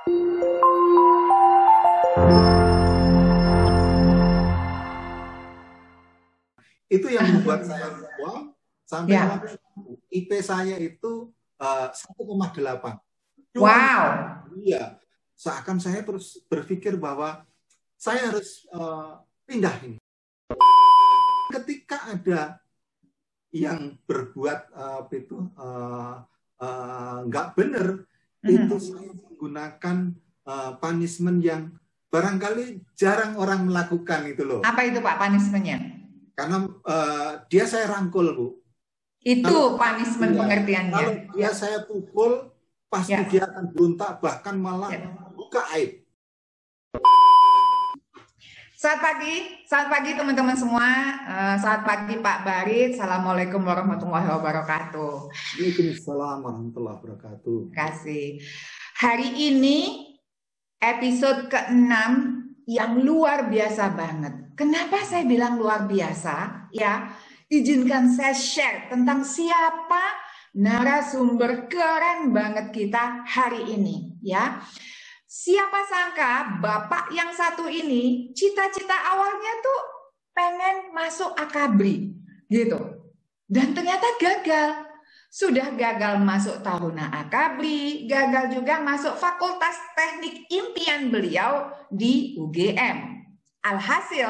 Itu yang membuat saya wow, sampai IP saya itu 1,8. Wow. Iya, seakan saya terus berpikir bahwa saya harus pindah ini. Ketika ada yang berbuat nggak benar, itu saya menggunakan punishment yang barangkali jarang orang melakukan itu loh. Apa itu Pak punishment-nya? Karena dia saya rangkul, Bu. Itu punishment pengertiannya. Kalau dia saya pukul, pasti dia akan berontak, bahkan malah buka aib. Selamat pagi teman-teman semua. Selamat pagi Pak Barit. Assalamualaikum warahmatullahi wabarakatuh. Waalaikumsalam warahmatullahi wabarakatuh. Terima kasih. Hari ini episode ke-6 yang luar biasa banget. Kenapa saya bilang luar biasa? Ya, izinkan saya share tentang siapa narasumber keren banget kita hari ini, ya. Siapa sangka Bapak yang satu ini cita-cita awalnya tuh pengen masuk akabri gitu. Dan ternyata gagal. Sudah gagal masuk Taruna Akabri, gagal juga masuk Fakultas Teknik impian beliau di UGM. Alhasil,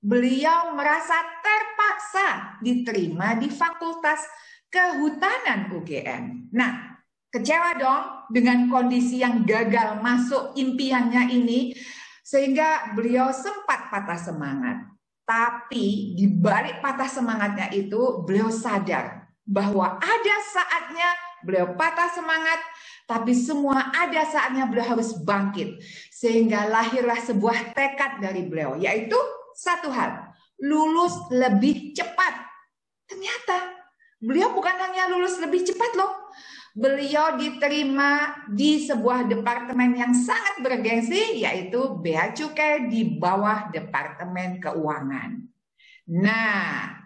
beliau merasa terpaksa diterima di Fakultas Kehutanan UGM. Nah, kecewa dong dengan kondisi yang gagal masuk impiannya ini, sehingga beliau sempat patah semangat. Tapi di balik patah semangatnya itu, beliau sadar bahwa ada saatnya beliau patah semangat, tapi semua ada saatnya beliau harus bangkit. Sehingga lahirlah sebuah tekad dari beliau, yaitu satu hal, lulus lebih cepat. Ternyata beliau bukan hanya lulus lebih cepat loh, beliau diterima di sebuah departemen yang sangat bergengsi, yaitu Bea Cukai di bawah Departemen Keuangan. Nah,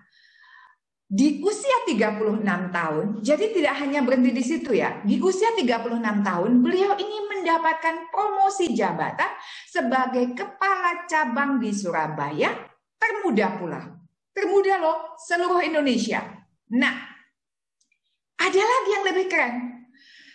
di usia 36 tahun, jadi tidak hanya berhenti di situ ya. Di usia 36 tahun, beliau ini mendapatkan promosi jabatan sebagai kepala cabang di Surabaya, termuda pula. Termuda loh, seluruh Indonesia. Nah, ada lagi yang lebih keren.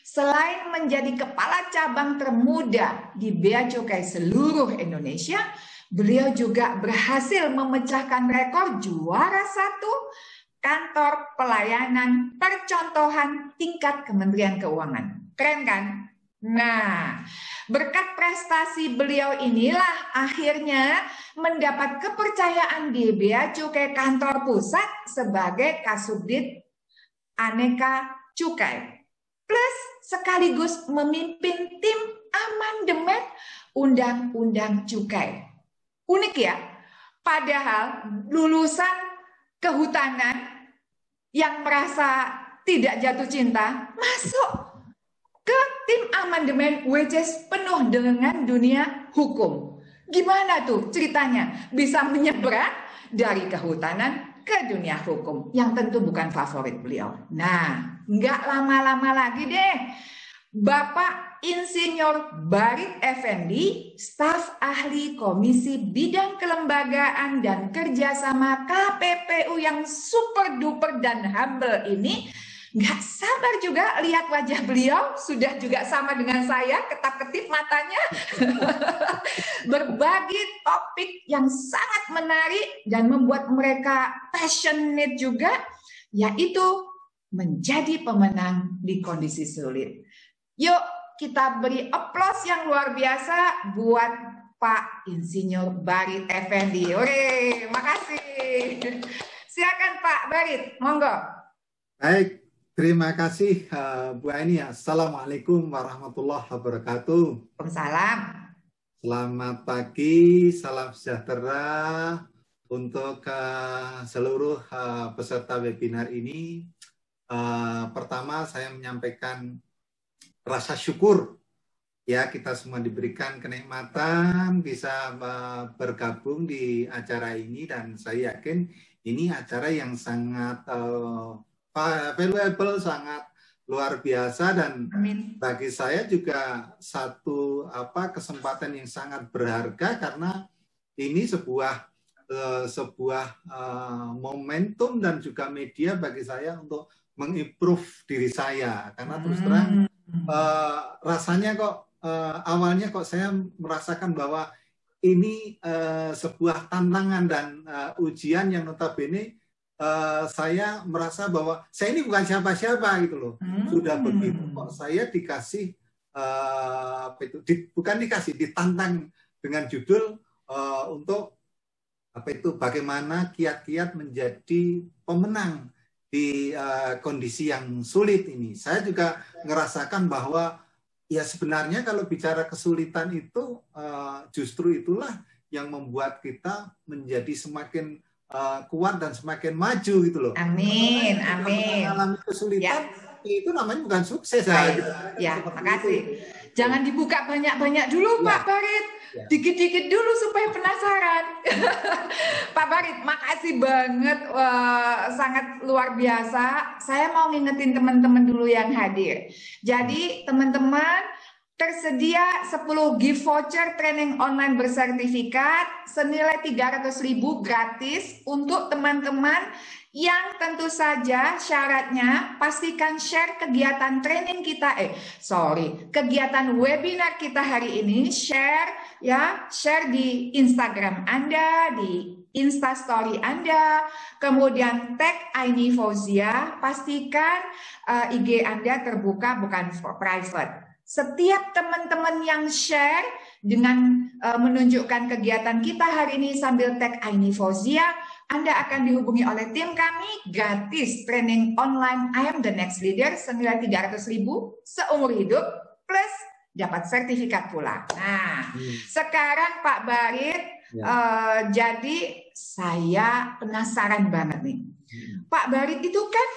Selain menjadi kepala cabang termuda di Bea Cukai seluruh Indonesia, beliau juga berhasil memecahkan rekor juara 1 Kantor Pelayanan Percontohan tingkat Kementerian Keuangan. Keren kan? Nah, berkat prestasi beliau inilah akhirnya mendapat kepercayaan di Bea Cukai Kantor Pusat sebagai Kasubdit Aneka Cukai. Plus sekaligus memimpin tim amandemen Undang-Undang Cukai. Unik ya? Padahal lulusan kehutanan yang merasa tidak jatuh cinta masuk ke tim amandemen which is penuh dengan dunia hukum. Gimana tuh ceritanya bisa menyeberang dari kehutanan ke dunia hukum yang tentu bukan favorit beliau. Nah, nggak lama-lama lagi deh, Bapak Insinyur Barit Effendi, staf ahli Komisi Bidang Kelembagaan dan Kerjasama KPPU yang super duper dan humble ini, nggak sabar juga lihat wajah beliau, sudah juga sama dengan saya, ketap-ketip matanya. Berbagi topik yang sangat menarik dan membuat mereka passionate juga, yaitu menjadi pemenang di kondisi sulit. Yuk kita beri aplaus yang luar biasa buat Pak Insinyur Barit Effendi. Hore, makasih. Silakan Pak Barit, monggo. Baik, terima kasih Bu Aini. Assalamualaikum warahmatullahi wabarakatuh. Waalaikumsalam. Selamat pagi, salam sejahtera untuk seluruh peserta webinar ini. Pertama saya menyampaikan rasa syukur ya, kita semua diberikan kenikmatan bisa bergabung di acara ini, dan saya yakin ini acara yang sangat valuable, sangat luar biasa, dan Amin. bagi saya juga satu kesempatan yang sangat berharga, karena ini sebuah momentum dan juga media bagi saya untuk mengimprove diri saya, karena terus terang rasanya kok awalnya kok saya merasakan bahwa ini sebuah tantangan dan ujian yang notabene saya merasa bahwa saya ini bukan siapa-siapa gitu loh. Sudah begitu kok saya dikasih ditantang dengan judul untuk bagaimana kiat-kiat menjadi pemenang di kondisi yang sulit ini. Saya juga ngerasakan bahwa ya sebenarnya kalau bicara kesulitan itu justru itulah yang membuat kita menjadi semakin kuat dan semakin maju gitu loh. Amin, amin. Mengalami kesulitan itu namanya bukan sukses. Ya, makasih. Jangan dibuka banyak-banyak dulu, Pak Barit. Dikit-dikit dulu supaya penasaran. Pak Barit, makasih banget, sangat luar biasa. Saya mau ngingetin teman-teman dulu yang hadir. Jadi teman-teman, tersedia 10 gift voucher training online bersertifikat senilai 300.000 gratis untuk teman-teman yang tentu saja syaratnya pastikan share kegiatan training kita, kegiatan webinar kita hari ini, share di Instagram Anda, di Instastory Anda, kemudian tag Aini Fauzia, pastikan IG Anda terbuka bukan private. Setiap teman-teman yang share dengan menunjukkan kegiatan kita hari ini sambil tag Aini Fauzia, Anda akan dihubungi oleh tim kami gratis training online I Am the Next Leader senilai 300.000 seumur hidup plus dapat sertifikat pula. Nah, sekarang Pak Barit, jadi saya penasaran banget nih. Pak Barit itu kan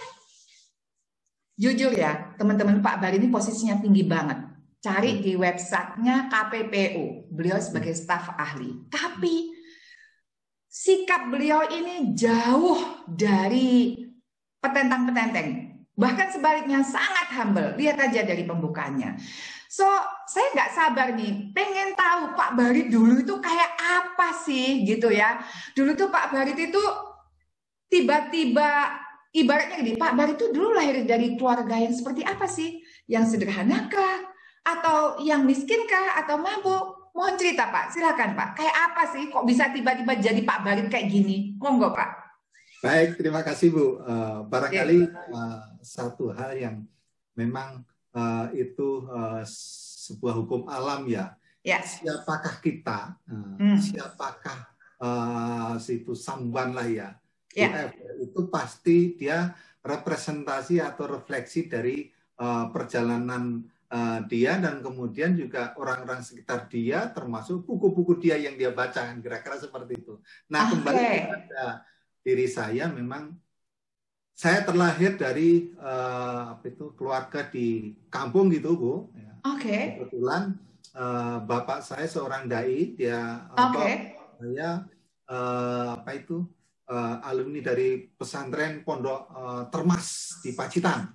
jujur ya, teman-teman, Pak Barit ini posisinya tinggi banget. Cari di websitenya KPPU, beliau sebagai staf ahli. Tapi sikap beliau ini jauh dari petentang-petenteng. Bahkan sebaliknya sangat humble. Lihat aja dari pembukaannya. So, saya nggak sabar nih, pengen tahu Pak Barit dulu itu kayak apa sih gitu ya. Dulu tuh Pak Barit itu tiba-tiba, ibaratnya gini, Pak Barit itu dulu lahir dari keluarga yang seperti apa sih? Yang sederhanakah? Atau yang miskinkah? Atau mampu? Mohon cerita Pak, silakan Pak. Kayak apa sih kok bisa tiba-tiba jadi Pak Barit kayak gini? Monggo Pak. Baik, terima kasih Bu. Barangkali satu hal yang memang itu sebuah hukum alam ya. Siapakah kita? Siapakah situ Samban lah ya? Itu pasti dia representasi atau refleksi dari perjalanan dia, dan kemudian juga orang-orang sekitar dia, termasuk buku-buku dia yang dia baca, kira-kira seperti itu. Nah, kembali kepada diri saya, memang saya terlahir dari keluarga di kampung gitu Bu. Kebetulan bapak saya seorang dai, dia saya alumni dari pesantren Pondok Termas di Pacitan.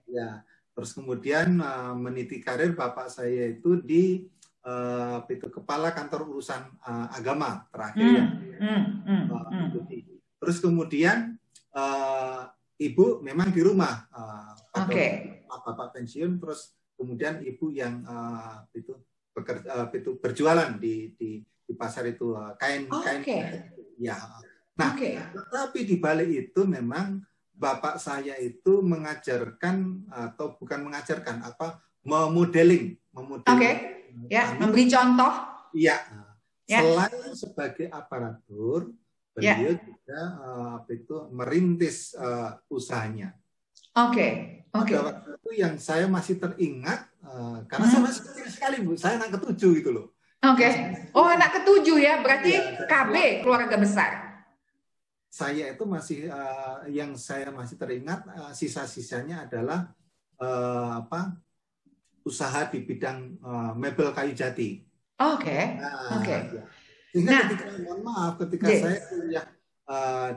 Ya. Terus kemudian meniti karir bapak saya itu di kepala kantor urusan agama terakhir Terus kemudian ibu memang di rumah bapak pensiun, terus kemudian ibu yang berjualan di pasar itu kain ya. Nah, tapi di balik itu memang bapak saya itu mengajarkan, atau bukan mengajarkan, memodeling. Memberi contoh. Iya. Selain sebagai aparatur, beliau juga merintis usahanya. Pada waktu itu yang saya masih teringat, karena saya masih kecil sekali Bu, saya anak ketujuh gitu loh. Anak ketujuh ya, berarti KB keluarga besar. Saya itu masih yang saya masih teringat sisa-sisanya adalah usaha di bidang mebel kayu jati. Ketika saya kuliah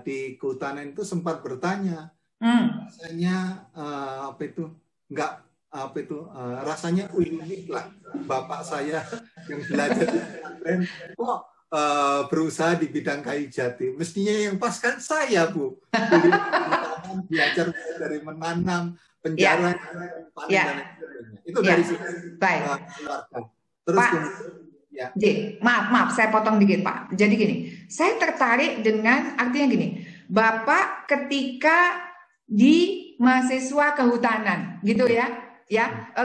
di kehutanan itu sempat bertanya, rasanya apa itu nggak apa itu rasanya unik lah. Bapak saya yang belajar di pesantren kok berusaha di bidang kayu jati. Mestinya yang pas kan saya, Bu. Belajar dari menanam, penjara, panen dan sebagainya. Itu dari keluarga. Terus Pak, maaf, saya potong dikit, Pak. Jadi gini, saya tertarik dengan artinya gini, Bapak ketika di mahasiswa kehutanan, gitu ya,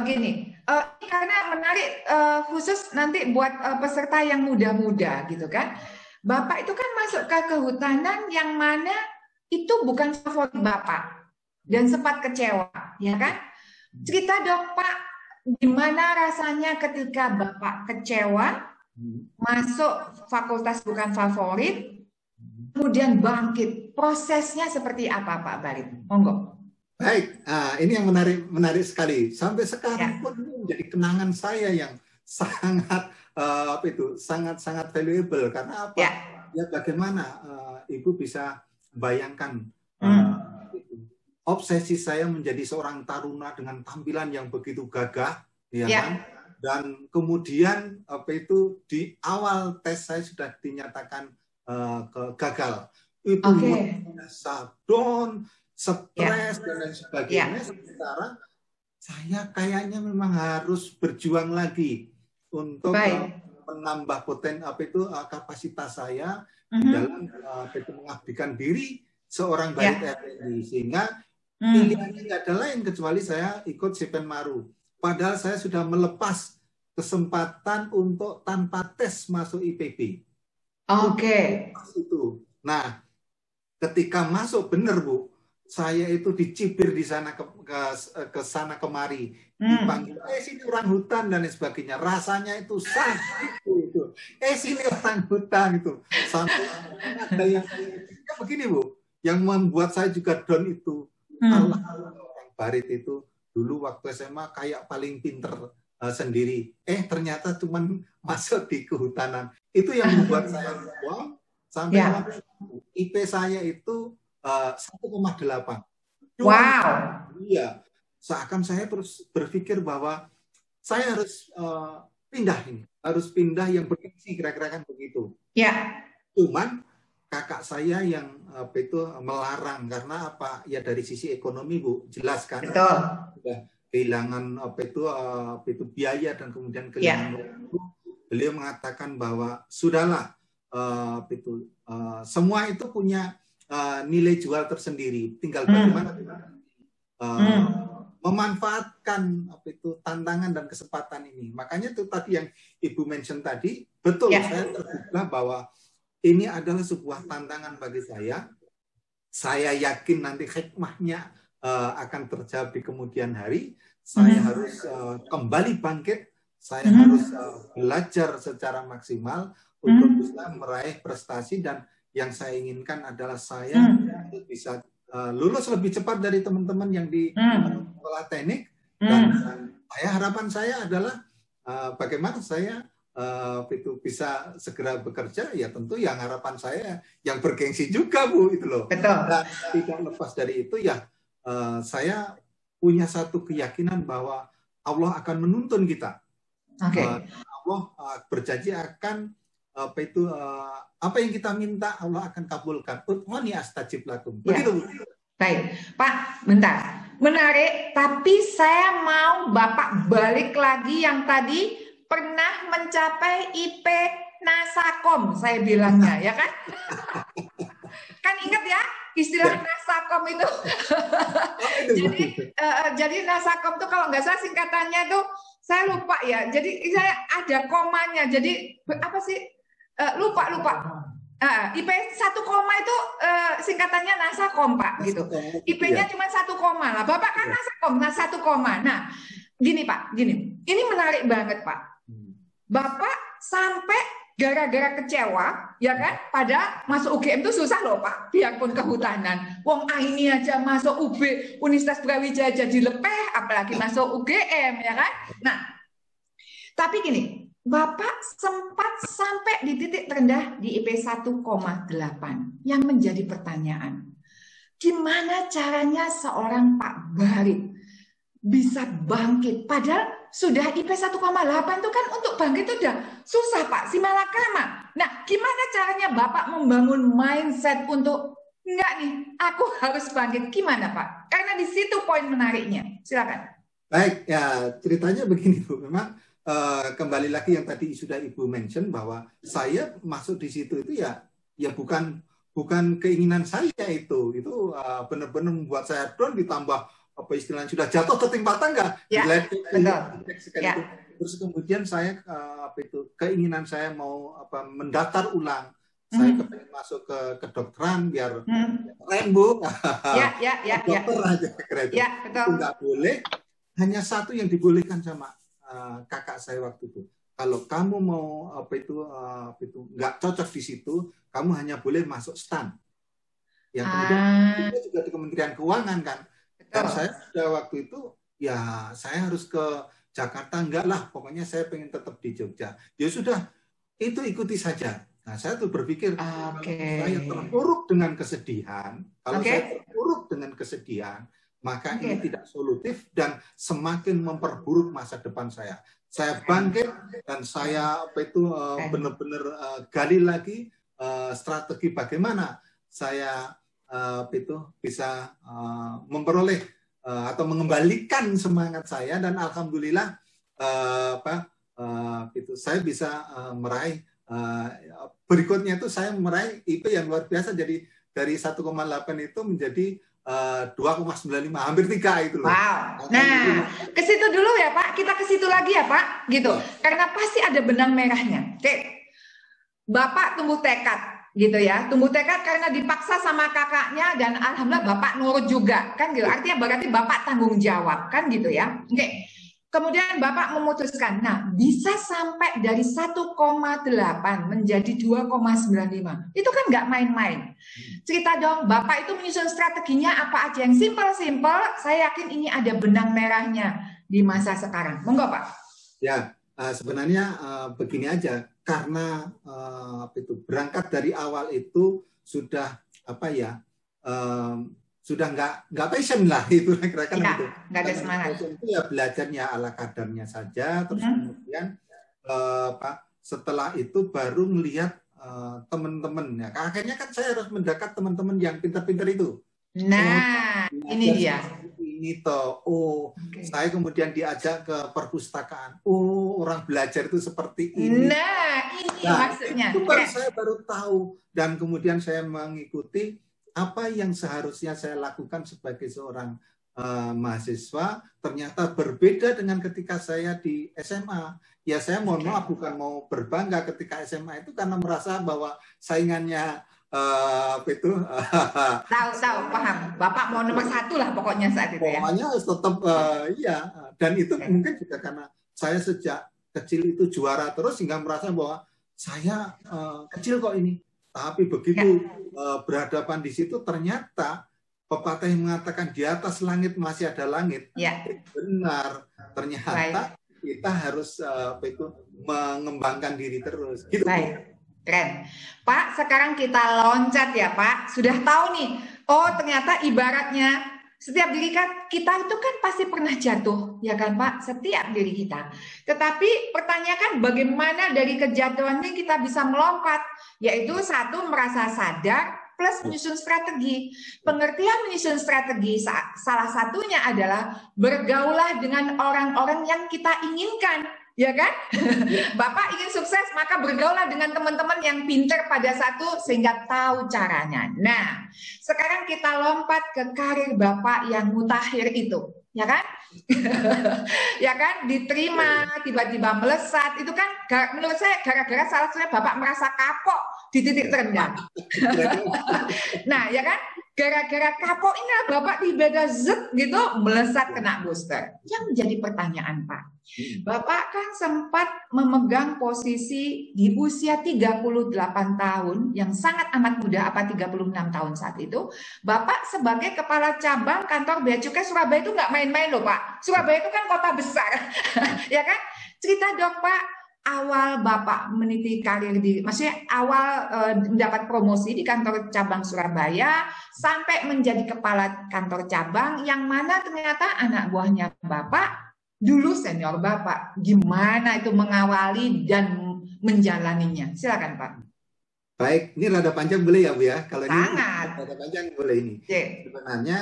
gini. Karena menarik khusus nanti buat peserta yang muda-muda gitu kan. Bapak itu kan masuk ke kehutanan yang mana itu bukan favorit Bapak dan sempat kecewa, ya kan? Cerita dong Pak, gimana rasanya ketika Bapak kecewa masuk fakultas bukan favorit, kemudian bangkit. Prosesnya seperti apa Pak Barit? Monggo. Baik, ini yang menarik sekali. Sampai sekarang pun menjadi kenangan saya yang sangat sangat valuable. Karena apa? Ya bagaimana Ibu bisa bayangkan obsesi saya menjadi seorang taruna dengan tampilan yang begitu gagah, ya kan? Dan kemudian di awal tes saya sudah dinyatakan gagal. Itu down, stres dan lain sebagainya. Sementara saya kayaknya memang harus berjuang lagi untuk menambah kapasitas saya dalam mengabdikan diri seorang Barit Effendi, sehingga pilihannya nggak ada lain kecuali saya ikut Sipen Maru. Padahal saya sudah melepas kesempatan untuk tanpa tes masuk IPB. Nah, ketika masuk benar Bu, saya itu dicibir di sana ke sana kemari, dipanggil, sini orang hutan dan lain sebagainya. Rasanya itu sakit itu. Sini orang hutan itu. Sampai ada yang begini Bu, yang membuat saya juga down itu. Allah orang Barit itu dulu waktu SMA kayak paling pinter sendiri. Ternyata cuman masuk di kehutanan. Itu yang membuat saya wow, sampai IP saya itu 1,8. Wow. Iya. Seakan saya terus berpikir bahwa saya harus pindah ini. Harus pindah yang bergengsi, kira-kira kan begitu. Cuman kakak saya yang melarang. Karena apa? Ya dari sisi ekonomi Bu, jelas kan. Betul. Sudah kehilangan biaya dan kemudian kehilangan waktu. Beliau mengatakan bahwa sudahlah semua itu punya nilai jual tersendiri, tinggal bagaimana memanfaatkan tantangan dan kesempatan ini. Makanya itu tadi yang Ibu mention tadi, betul saya terbuka bahwa ini adalah sebuah tantangan bagi saya. Saya yakin nanti hikmahnya akan terjawab di kemudian hari. Saya harus kembali bangkit, saya harus belajar secara maksimal untuk bisa meraih prestasi, dan yang saya inginkan adalah saya bisa lulus lebih cepat dari teman-teman yang di sekolah teknik. Dan harapan saya adalah bagaimana saya bisa segera bekerja. Ya tentu yang harapan saya yang bergengsi juga Bu, itu loh. Betul. Dan tidak lepas dari itu ya saya punya satu keyakinan bahwa Allah akan menuntun kita. Allah berjanji akan apa yang kita minta Allah akan kabulkan. Ud'uni astajib lakum. Begitu. Baik, Pak, bentar. Menarik, tapi saya mau Bapak balik lagi yang tadi pernah mencapai IP Nasakom, saya bilangnya, ya kan? Kan ingat ya istilah Nasakom itu. Jadi Nasakom itu kalau nggak salah singkatannya itu saya lupa ya. Jadi saya ada komanya. Jadi apa sih? Lupa. IP 1, itu singkatannya Nasakom Pak gitu. IP-nya cuma 1, lah. Bapak kan Nasakom, 1. Nah, gini Pak, gini. Ini menarik banget Pak. Bapak sampai gara-gara kecewa, ya kan? Pada masuk UGM itu susah loh Pak, biarpun kehutanan. Wong ini aja masuk UB, Universitas Brawijaya jadi lepeh, apalagi masuk UGM, ya kan? Nah, tapi gini, Bapak sempat sampai di titik terendah di IP 1,8. Yang menjadi pertanyaan, Gimana caranya seorang Pak Barit bisa bangkit? Padahal sudah IP 1,8 itu kan untuk bangkit itu udah susah Pak, si malakama. Nah, gimana caranya Bapak membangun mindset untuk enggak nih, aku harus bangkit? Gimana Pak? Karena di situ poin menariknya. Silakan. Baik, ya ceritanya begini Bu. Memang kembali lagi yang tadi sudah Ibu mention bahwa saya masuk di situ itu ya bukan keinginan saya itu benar-benar membuat saya down, ditambah apa istilahnya sudah jatuh ketimpa tangga. Ya, ya. Terus kemudian saya keinginan saya mau mendaftar ulang. Saya kepengen masuk ke kedokteran biar keren Bu. Dokter aja keren. Ya, betul. Itu nggak boleh. Hanya satu yang dibolehkan sama kakak saya waktu itu. Kalau kamu mau nggak cocok di situ, kamu hanya boleh masuk STAN. Yang kemudian itu juga di Kementerian Keuangan kan. Dan saya pada waktu itu ya saya harus ke Jakarta, enggak lah, pokoknya saya pengen tetap di Jogja. Ya sudah, itu ikuti saja. Nah saya tuh berpikir kalau saya terpuruk dengan kesedihan, maka ini tidak solutif dan semakin memperburuk masa depan saya. Saya bangkit dan saya benar-benar gali lagi strategi bagaimana saya bisa memperoleh atau mengembalikan semangat saya, dan alhamdulillah saya bisa meraih berikutnya itu saya meraih IP yang luar biasa, jadi dari 1,8 itu menjadi 2,95, hampir 3 itu loh. Wow. Nah, ke situ dulu ya Pak, kita ke situ lagi ya Pak, gitu. Karena pasti ada benang merahnya. Oke. Bapak tumbuh tekad, gitu ya. Tumbuh tekad karena dipaksa sama kakaknya dan alhamdulillah Bapak nurut juga, kan gitu. Artinya berarti Bapak tanggung jawab, kan gitu ya. Oke. Kemudian Bapak memutuskan, nah bisa sampai dari 1,8 menjadi 2,95. Itu kan nggak main-main. Cerita dong, Bapak itu menyusun strateginya apa aja yang simpel-simpel, saya yakin ini ada benang merahnya di masa sekarang. Monggo Pak. Ya, sebenarnya begini aja, karena berangkat dari awal itu sudah sudah nggak passion lah itu kira-kira gitu. Nggak ada semangat. Itu ya belajarnya ala kadarnya saja. Terus kemudian setelah itu baru melihat teman-teman. Ya, akhirnya kan saya harus mendekat teman-teman yang pintar-pintar itu. Nah, ini dia. Ini toh. Saya kemudian diajak ke perpustakaan. Orang belajar itu seperti ini. Nah, ini maksudnya. Itu saya baru tahu, dan kemudian saya mengikuti apa yang seharusnya saya lakukan sebagai seorang mahasiswa, ternyata berbeda dengan ketika saya di SMA. Ya saya mohon maaf, bukan mau berbangga ketika SMA itu karena merasa bahwa saingannya tahu paham. Bapak mau nomor 1 lah pokoknya saat itu ya. Pokoknya tetap iya, dan itu mungkin juga karena saya sejak kecil itu juara terus sehingga merasa bahwa saya kecil kok ini. Tapi begitu berhadapan di situ, ternyata pepatah yang mengatakan di atas langit masih ada langit. Benar. Ternyata kita harus mengembangkan diri terus. Gitu. Baik. Keren. Pak, sekarang kita loncat ya Pak. Sudah tahu nih, ternyata ibaratnya setiap diri kita itu kan pasti pernah jatuh, ya kan Pak? Setiap diri kita. Tetapi pertanyakan bagaimana dari kejatuhan ini kita bisa melompat, yaitu satu, merasa sadar plus menyusun strategi. Pengertian menyusun strategi salah satunya adalah bergaulah dengan orang-orang yang kita inginkan. Ya kan? Bapak ingin sukses, maka bergaulah dengan teman-teman yang pintar pada satu sehingga tahu caranya. Nah, sekarang kita lompat ke karir Bapak yang mutakhir itu, ya kan? Ya kan? Diterima, tiba-tiba melesat, itu kan menurut saya gara-gara salah satunya Bapak merasa kapok di titik terendah. Nah, ya kan? Gara-gara kapok ini Bapak tiba-tiba gitu melesat kena booster. Yang menjadi pertanyaan Pak, Bapak kan sempat memegang posisi di usia 38 tahun yang sangat amat muda, apa 36 tahun saat itu. Bapak sebagai kepala cabang kantor Bea Cukai Surabaya itu nggak main-main loh Pak. Surabaya itu kan kota besar, ya kan? Cerita dong Pak, awal Bapak meniti karir maksudnya awal mendapat promosi di kantor cabang Surabaya sampai menjadi kepala kantor cabang, yang mana ternyata anak buahnya Bapak dulu senior Bapak. Gimana itu mengawali dan menjalaninya? Silakan Pak. Baik, ini rada panjang boleh ya Bu ya? Kalau sangat. Ini rada panjang boleh ini. Sebenarnya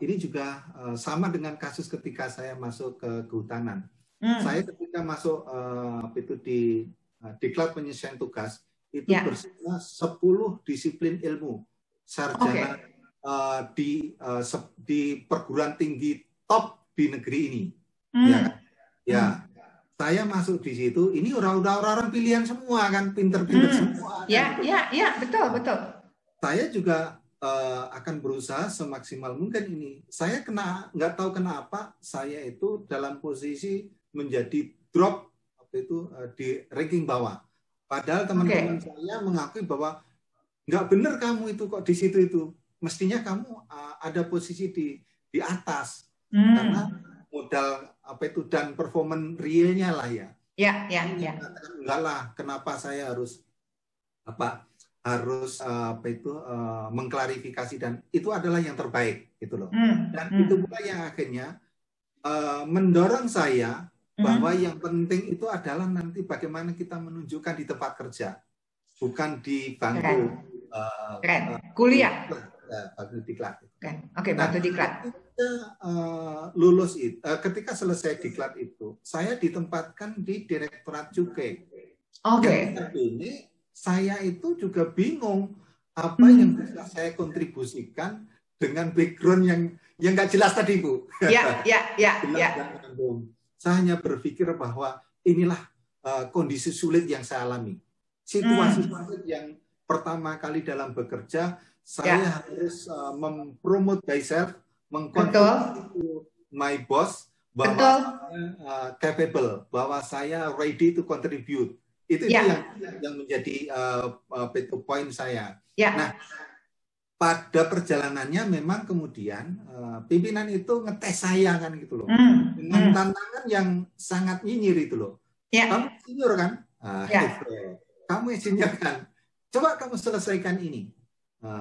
ini juga sama dengan kasus ketika saya masuk ke kehutanan. Saya ketika masuk itu di diklat penyesuaian tugas itu bersama 10 disiplin ilmu sarjana di perguruan tinggi top di negeri ini. Ya. Saya masuk di situ, ini orang-orang pilihan semua kan, pinter-pinter semua. Ya, betul. Saya juga akan berusaha semaksimal mungkin ini. Saya nggak tahu kenapa saya itu dalam posisi menjadi drop di ranking bawah. Padahal teman-teman saya mengakui bahwa nggak benar kamu itu kok di situ itu. Mestinya kamu ada posisi di atas karena modal dan performan realnya lah ya. Enggak lah, kenapa saya harus mengklarifikasi, dan itu adalah yang terbaik gitu loh. Dan itu pula yang akhirnya mendorong saya bahwa yang penting itu adalah nanti bagaimana kita menunjukkan di tempat kerja, bukan di bangku kuliah. Bangku diklat. Bangku diklat. Ketika selesai diklat itu, saya ditempatkan di Direktorat Cukai. Ini saya itu juga bingung apa yang bisa saya kontribusikan dengan background yang nggak jelas tadi Bu. Saya hanya berpikir bahwa inilah kondisi sulit yang saya alami. Situasi sulit yang pertama kali dalam bekerja, saya harus mempromote myself, mengkonfirmasi my boss bahwa saya capable, bahwa saya ready to contribute. Itu yang menjadi poin saya. Nah, pada perjalanannya memang kemudian pimpinan itu ngetes saya kan gitu loh, dengan tantangan yang sangat nyinyir itu loh. Kamu senior kan? Kamu senior kan? Coba kamu selesaikan ini.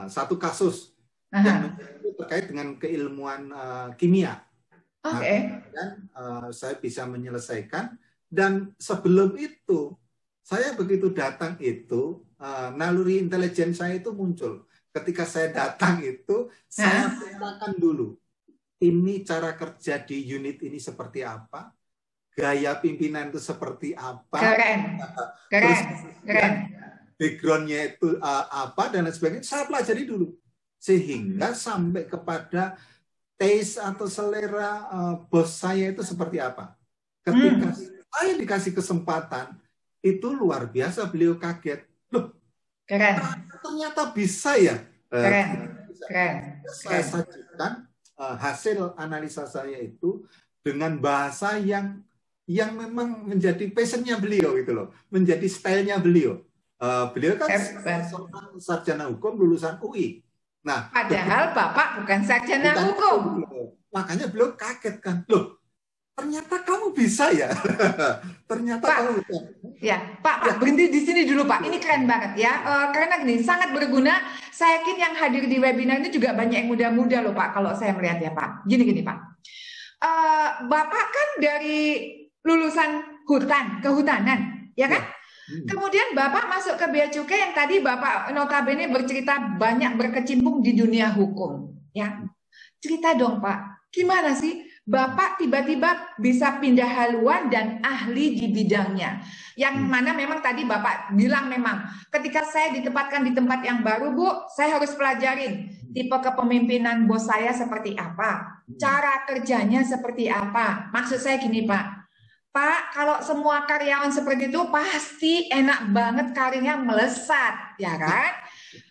Satu kasus yang terkait dengan keilmuan kimia. Dan saya bisa menyelesaikan. Dan sebelum itu, saya begitu datang itu, naluri intelijen saya itu muncul. Ketika saya datang itu, saya petakan dulu. Ini cara kerja di unit ini seperti apa? Gaya pimpinan itu seperti apa? Keren. Background-nya itu apa dan lain sebagainya. Saya pelajari dulu. Sehingga sampai kepada taste atau selera bos saya itu seperti apa. Ketika saya dikasih kesempatan, itu luar biasa, beliau kaget. Loh, ternyata bisa ya. Saya sajikan hasil analisa saya itu dengan bahasa yang memang menjadi passionnya beliau gitu loh, menjadi stylenya beliau. Beliau kan sarjana hukum lulusan UI. Nah, padahal Bapak bukan sarjana hukum. Makanya beliau kaget kan, loh, ternyata kamu bisa ya. Ternyata Pak, kamu bisa. Pak, berhenti di sini dulu Pak. Ini keren banget ya. Karena gini, sangat berguna. Saya yakin yang hadir di webinar ini juga banyak yang muda-muda loh Pak. Kalau saya melihat ya Pak. Gini Pak. Bapak kan dari lulusan kehutanan, ya kan? Kemudian Bapak masuk ke Bea Cukai yang tadi Bapak notabene bercerita banyak berkecimpung di dunia hukum, ya. Cerita dong Pak, gimana sih Bapak tiba-tiba bisa pindah haluan dan ahli di bidangnya? Yang mana memang tadi Bapak bilang memang ketika saya ditempatkan di tempat yang baru Bu, saya harus pelajarin tipe kepemimpinan bos saya seperti apa, cara kerjanya seperti apa. Maksud saya gini Pak, kalau semua karyawan seperti itu pasti enak banget karirnya melesat, ya kan?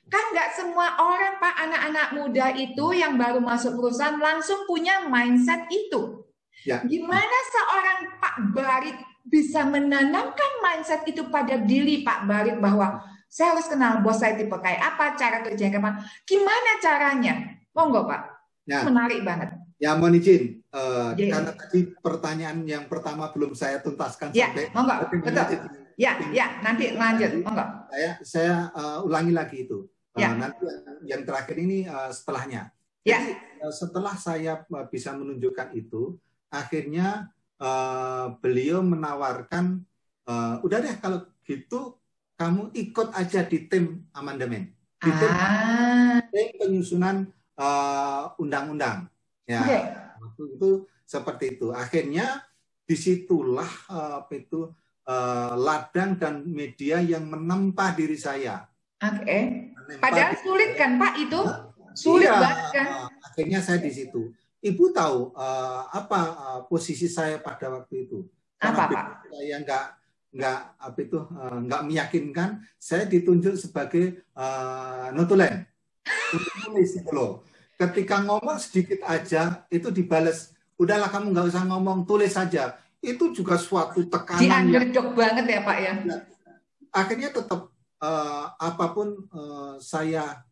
Kan nggak semua orang Pak, anak-anak muda itu yang baru masuk perusahaan langsung punya mindset itu. Gimana seorang Pak Barit bisa menanamkan mindset itu pada diri Pak Barit bahwa saya harus kenal bos saya tipe kayak apa, cara kerjanya kapan, gimana caranya? Monggo Pak, menarik banget. Ya mohon izin, karena tadi pertanyaan yang pertama belum saya tuntaskan sampai monggo, betul. nanti lanjut. Saya ulangi lagi itu. Nanti yang terakhir ini setelahnya. Jadi setelah saya bisa menunjukkan itu, akhirnya beliau menawarkan, udah deh kalau gitu kamu ikut aja di tim amandemen, di tim penyusunan undang-undang. Ya, waktu itu seperti itu. Akhirnya disitulah ladang dan media yang menempa diri saya. Padahal sulit kan Pak itu? Sulit banget kan? Akhirnya saya di situ. Ibu tahu apa posisi saya pada waktu itu? Karena Pak? Saya nggak meyakinkan. Saya ditunjuk sebagai notulen. Ketika ngomong sedikit aja itu dibales, udahlah kamu nggak usah ngomong, tulis saja. Itu juga suatu tekanan. Di-underdog banget ya Pak ya. Akhirnya tetap apapun saya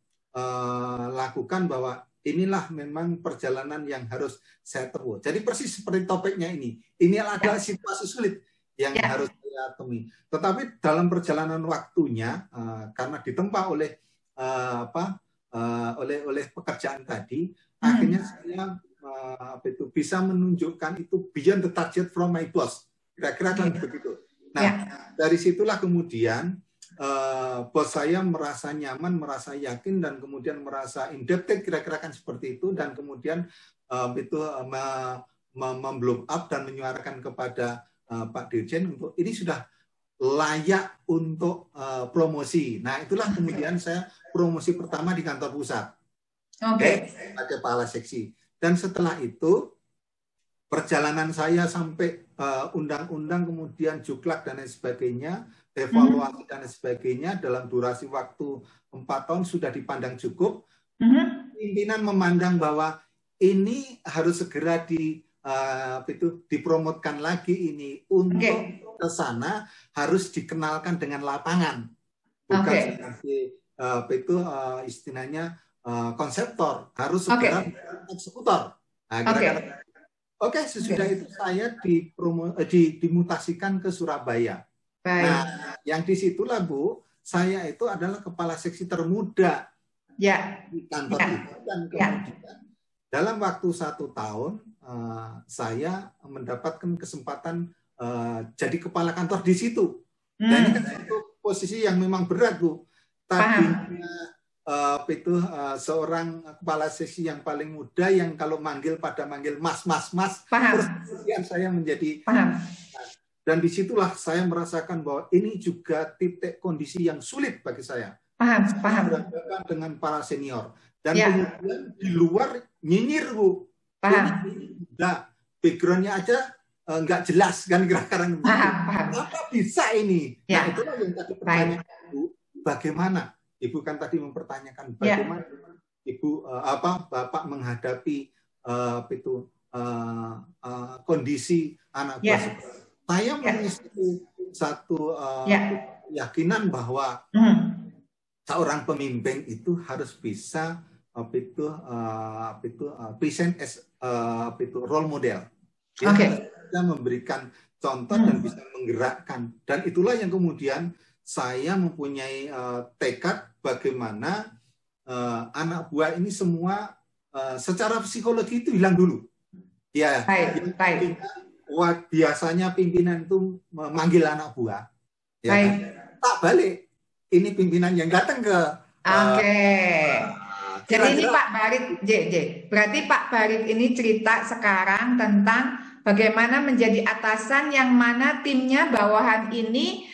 lakukan bahwa inilah memang perjalanan yang harus saya tempuh. Jadi persis seperti topiknya ini. Ini adalah situasi sulit yang harus saya temui. Tetapi dalam perjalanan waktunya karena ditempa oleh oleh pekerjaan tadi, akhirnya saya bisa menunjukkan itu beyond the target from my boss. Kira-kira kan begitu. Nah, dari situlah kemudian bos saya merasa nyaman, merasa yakin, dan kemudian merasa indebted, kira-kira kan seperti itu, dan kemudian memblow up dan menyuarakan kepada Pak Dirjen untuk ini sudah layak untuk promosi. Nah, itulah kemudian saya promosi pertama di kantor pusat. Sebagai kepala seksi. Dan setelah itu perjalanan saya sampai undang-undang, kemudian juklak dan lain sebagainya, evaluasi dan lain sebagainya dalam durasi waktu 4 tahun sudah dipandang cukup. Pimpinan memandang bahwa ini harus segera dipromotkan lagi ini untuk ke sana harus dikenalkan dengan lapangan, bukan sebagai istilahnya konseptor, harus segera eksekutor. Nah, sesudah itu saya dimutasikan ke Surabaya. Nah, yang disitulah Bu, saya itu adalah kepala seksi termuda di kantor itu, dan kemudian dalam waktu 1 tahun saya mendapatkan kesempatan jadi kepala kantor di situ. Dan itu posisi yang memang berat Bu. Tadinya seorang kepala seksi yang paling muda yang kalau manggil mas. Terus kemudian saya menjadi dan disitulah saya merasakan bahwa ini juga titik kondisi yang sulit bagi saya. Berhadapan dengan para senior dan kemudian di luar nyinyir Bu. Backgroundnya aja nggak jelas kan kira-kira. Apa bisa ini? Nah, itulah yang tadi pertanyaan Ibu, bagaimana? Ibu kan tadi mempertanyakan bagaimana Ibu Bapak menghadapi kondisi anak buah. Saya memiliki satu keyakinan bahwa seorang pemimpin itu harus bisa present as role model. Bisa memberikan contoh dan bisa menggerakkan. Dan itulah yang kemudian saya mempunyai tekad bagaimana anak buah ini semua secara psikologi itu hilang dulu. Ya, biasanya pimpinan itu memanggil anak buah. Ya, tak balik. Ini pimpinan yang datang ke. Jadi ini Pak Barit, berarti Pak Barit ini cerita sekarang tentang bagaimana menjadi atasan yang mana timnya bawahan ini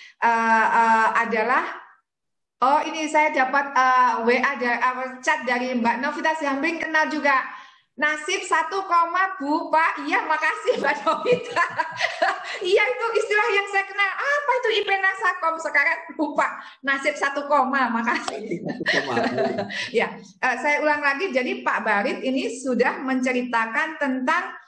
adalah, ini saya dapat WA chat dari Mbak Novita Zambing, kenal juga. Nasib 1, Bu, Pak. Iya, makasih Mbak Novita. Iya, itu istilah yang saya kenal. Apa itu IP Nasakom? Sekarang lupa. Nasib 1, makasih. Ya, saya ulang lagi. Jadi Pak Barit ini sudah menceritakan tentang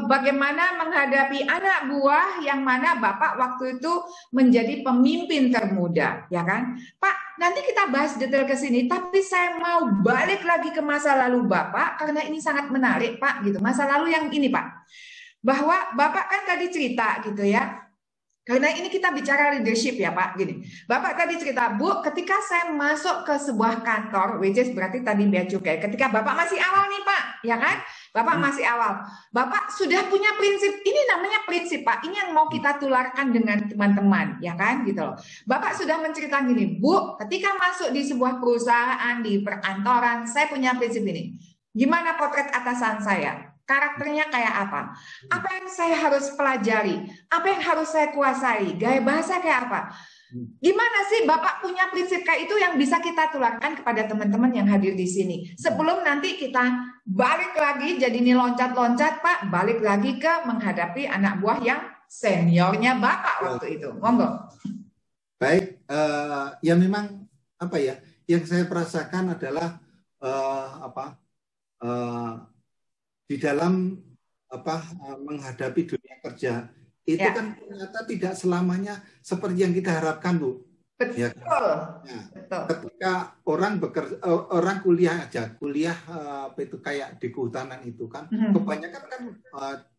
bagaimana menghadapi anak buah yang mana Bapak waktu itu menjadi pemimpin termuda, ya kan? Pak, nanti kita bahas detail ke sini, tapi saya mau balik lagi ke masa lalu Bapak karena ini sangat menarik, Pak, gitu. Masa lalu yang ini, Pak. Bahwa Bapak kan tadi cerita gitu ya. Karena ini kita bicara leadership ya Pak, gini. Bapak tadi cerita, Bu, ketika saya masuk ke sebuah kantor, which is berarti tadi bea cukai, ketika Bapak masih awal nih Pak, ya kan? Bapak masih awal. Bapak sudah punya prinsip, ini namanya prinsip Pak, ini yang mau kita tularkan dengan teman-teman, ya kan? Gitu loh. Bapak sudah menceritakan gini, Bu, ketika masuk di sebuah perusahaan, di perkantoran, saya punya prinsip ini. Gimana potret atasan saya? Karakternya kayak apa? Apa yang saya harus pelajari? Apa yang harus saya kuasai? Gaya bahasa kayak apa? Gimana sih Bapak punya prinsip kayak itu yang bisa kita tularkan kepada teman-teman yang hadir di sini? Sebelum nanti kita balik lagi, jadi ini loncat-loncat Pak, balik lagi ke menghadapi anak buah yang seniornya Bapak waktu itu. Monggo. Baik, ya memang apa ya? Yang saya perasakan adalah di dalam menghadapi dunia kerja itu kan ternyata tidak selamanya seperti yang kita harapkan, Bu. Betul. Ya, betul. Ketika orang bekerja, orang kuliah itu kayak di kehutanan itu kan, kebanyakan kan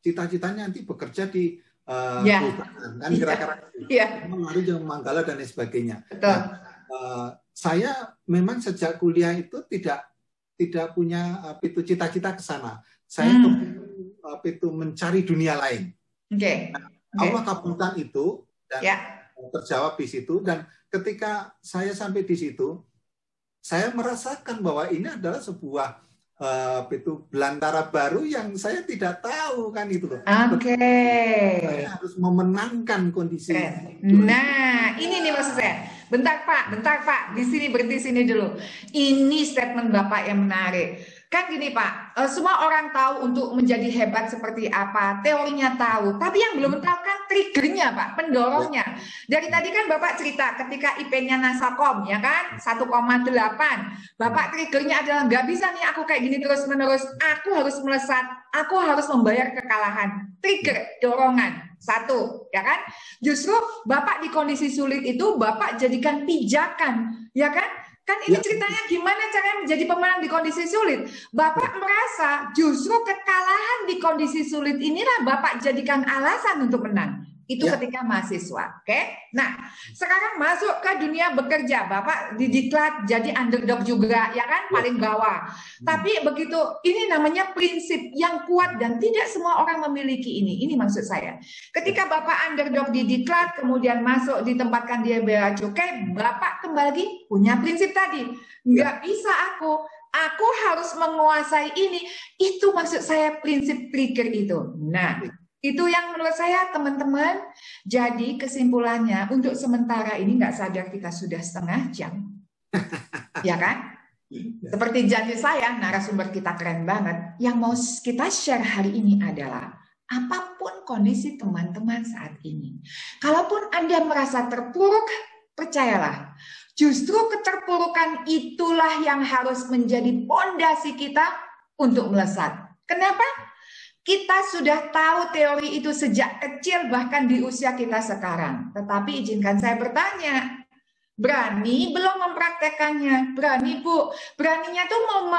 cita-citanya nanti bekerja di kehutanan kan, kira-kira Lari Jong Manggala dan lain sebagainya. Betul. Nah, saya memang sejak kuliah itu tidak punya cita-cita ke sana. Saya itu mencari dunia lain. Allah kabulkan itu dan terjawab di situ. Dan ketika saya sampai di situ, saya merasakan bahwa ini adalah sebuah belantara baru yang saya tidak tahu kan itu loh. Saya harus memenangkan kondisi. Nah, ini nih maksud saya. Bentar Pak, di sini berhenti sini dulu. Ini statement Bapak yang menarik. Kan gini Pak, semua orang tahu untuk menjadi hebat seperti apa, teorinya tahu, tapi yang belum tahu kan triggernya Pak, pendorongnya. Dari tadi kan Bapak cerita ketika IP-nya Nasakom, ya kan, 1,8. Bapak triggernya adalah nggak bisa nih aku kayak gini terus-menerus, aku harus melesat, aku harus membayar kekalahan. Trigger, dorongan. Satu, ya kan? Justru Bapak di kondisi sulit itu Bapak jadikan pijakan, ya kan? Kan ini ceritanya gimana caranya menjadi pemenang di kondisi sulit. Bapak merasa justru kekalahan di kondisi sulit inilah Bapak jadikan alasan untuk menang. Itu ketika mahasiswa, oke? Nah, sekarang masuk ke dunia bekerja. Bapak didiklat jadi underdog juga, ya kan? Paling bawah. Tapi begitu, ini namanya prinsip yang kuat dan tidak semua orang memiliki ini. Ini maksud saya. Ketika Bapak underdog didiklat, kemudian masuk ditempatkan di bea cukai, Bapak kembali punya prinsip tadi. Nggak bisa aku harus menguasai ini. Itu maksud saya prinsip trigger itu. Nah, itu yang menurut saya teman-teman, jadi kesimpulannya untuk sementara ini nggak sadar kita sudah setengah jam. Ya kan? Seperti janji saya, narasumber kita keren banget. Yang mau kita share hari ini adalah apapun kondisi teman-teman saat ini. Kalaupun Anda merasa terpuruk, percayalah, justru keterpurukan itulah yang harus menjadi pondasi kita untuk melesat. Kenapa? Kita sudah tahu teori itu sejak kecil, bahkan di usia kita sekarang. Tetapi izinkan saya bertanya, berani belum mempraktekannya? Berani Bu? Beraninya tuh mau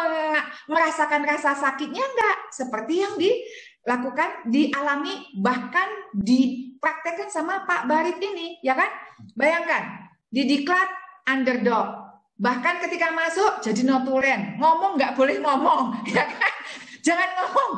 merasakan rasa sakitnya enggak? Seperti yang dilakukan, dialami, bahkan dipraktekkan sama Pak Barit ini, ya kan? Bayangkan, didiklat underdog. Bahkan ketika masuk jadi notulen, ngomong nggak boleh ngomong, ya kan? Jangan ngomong.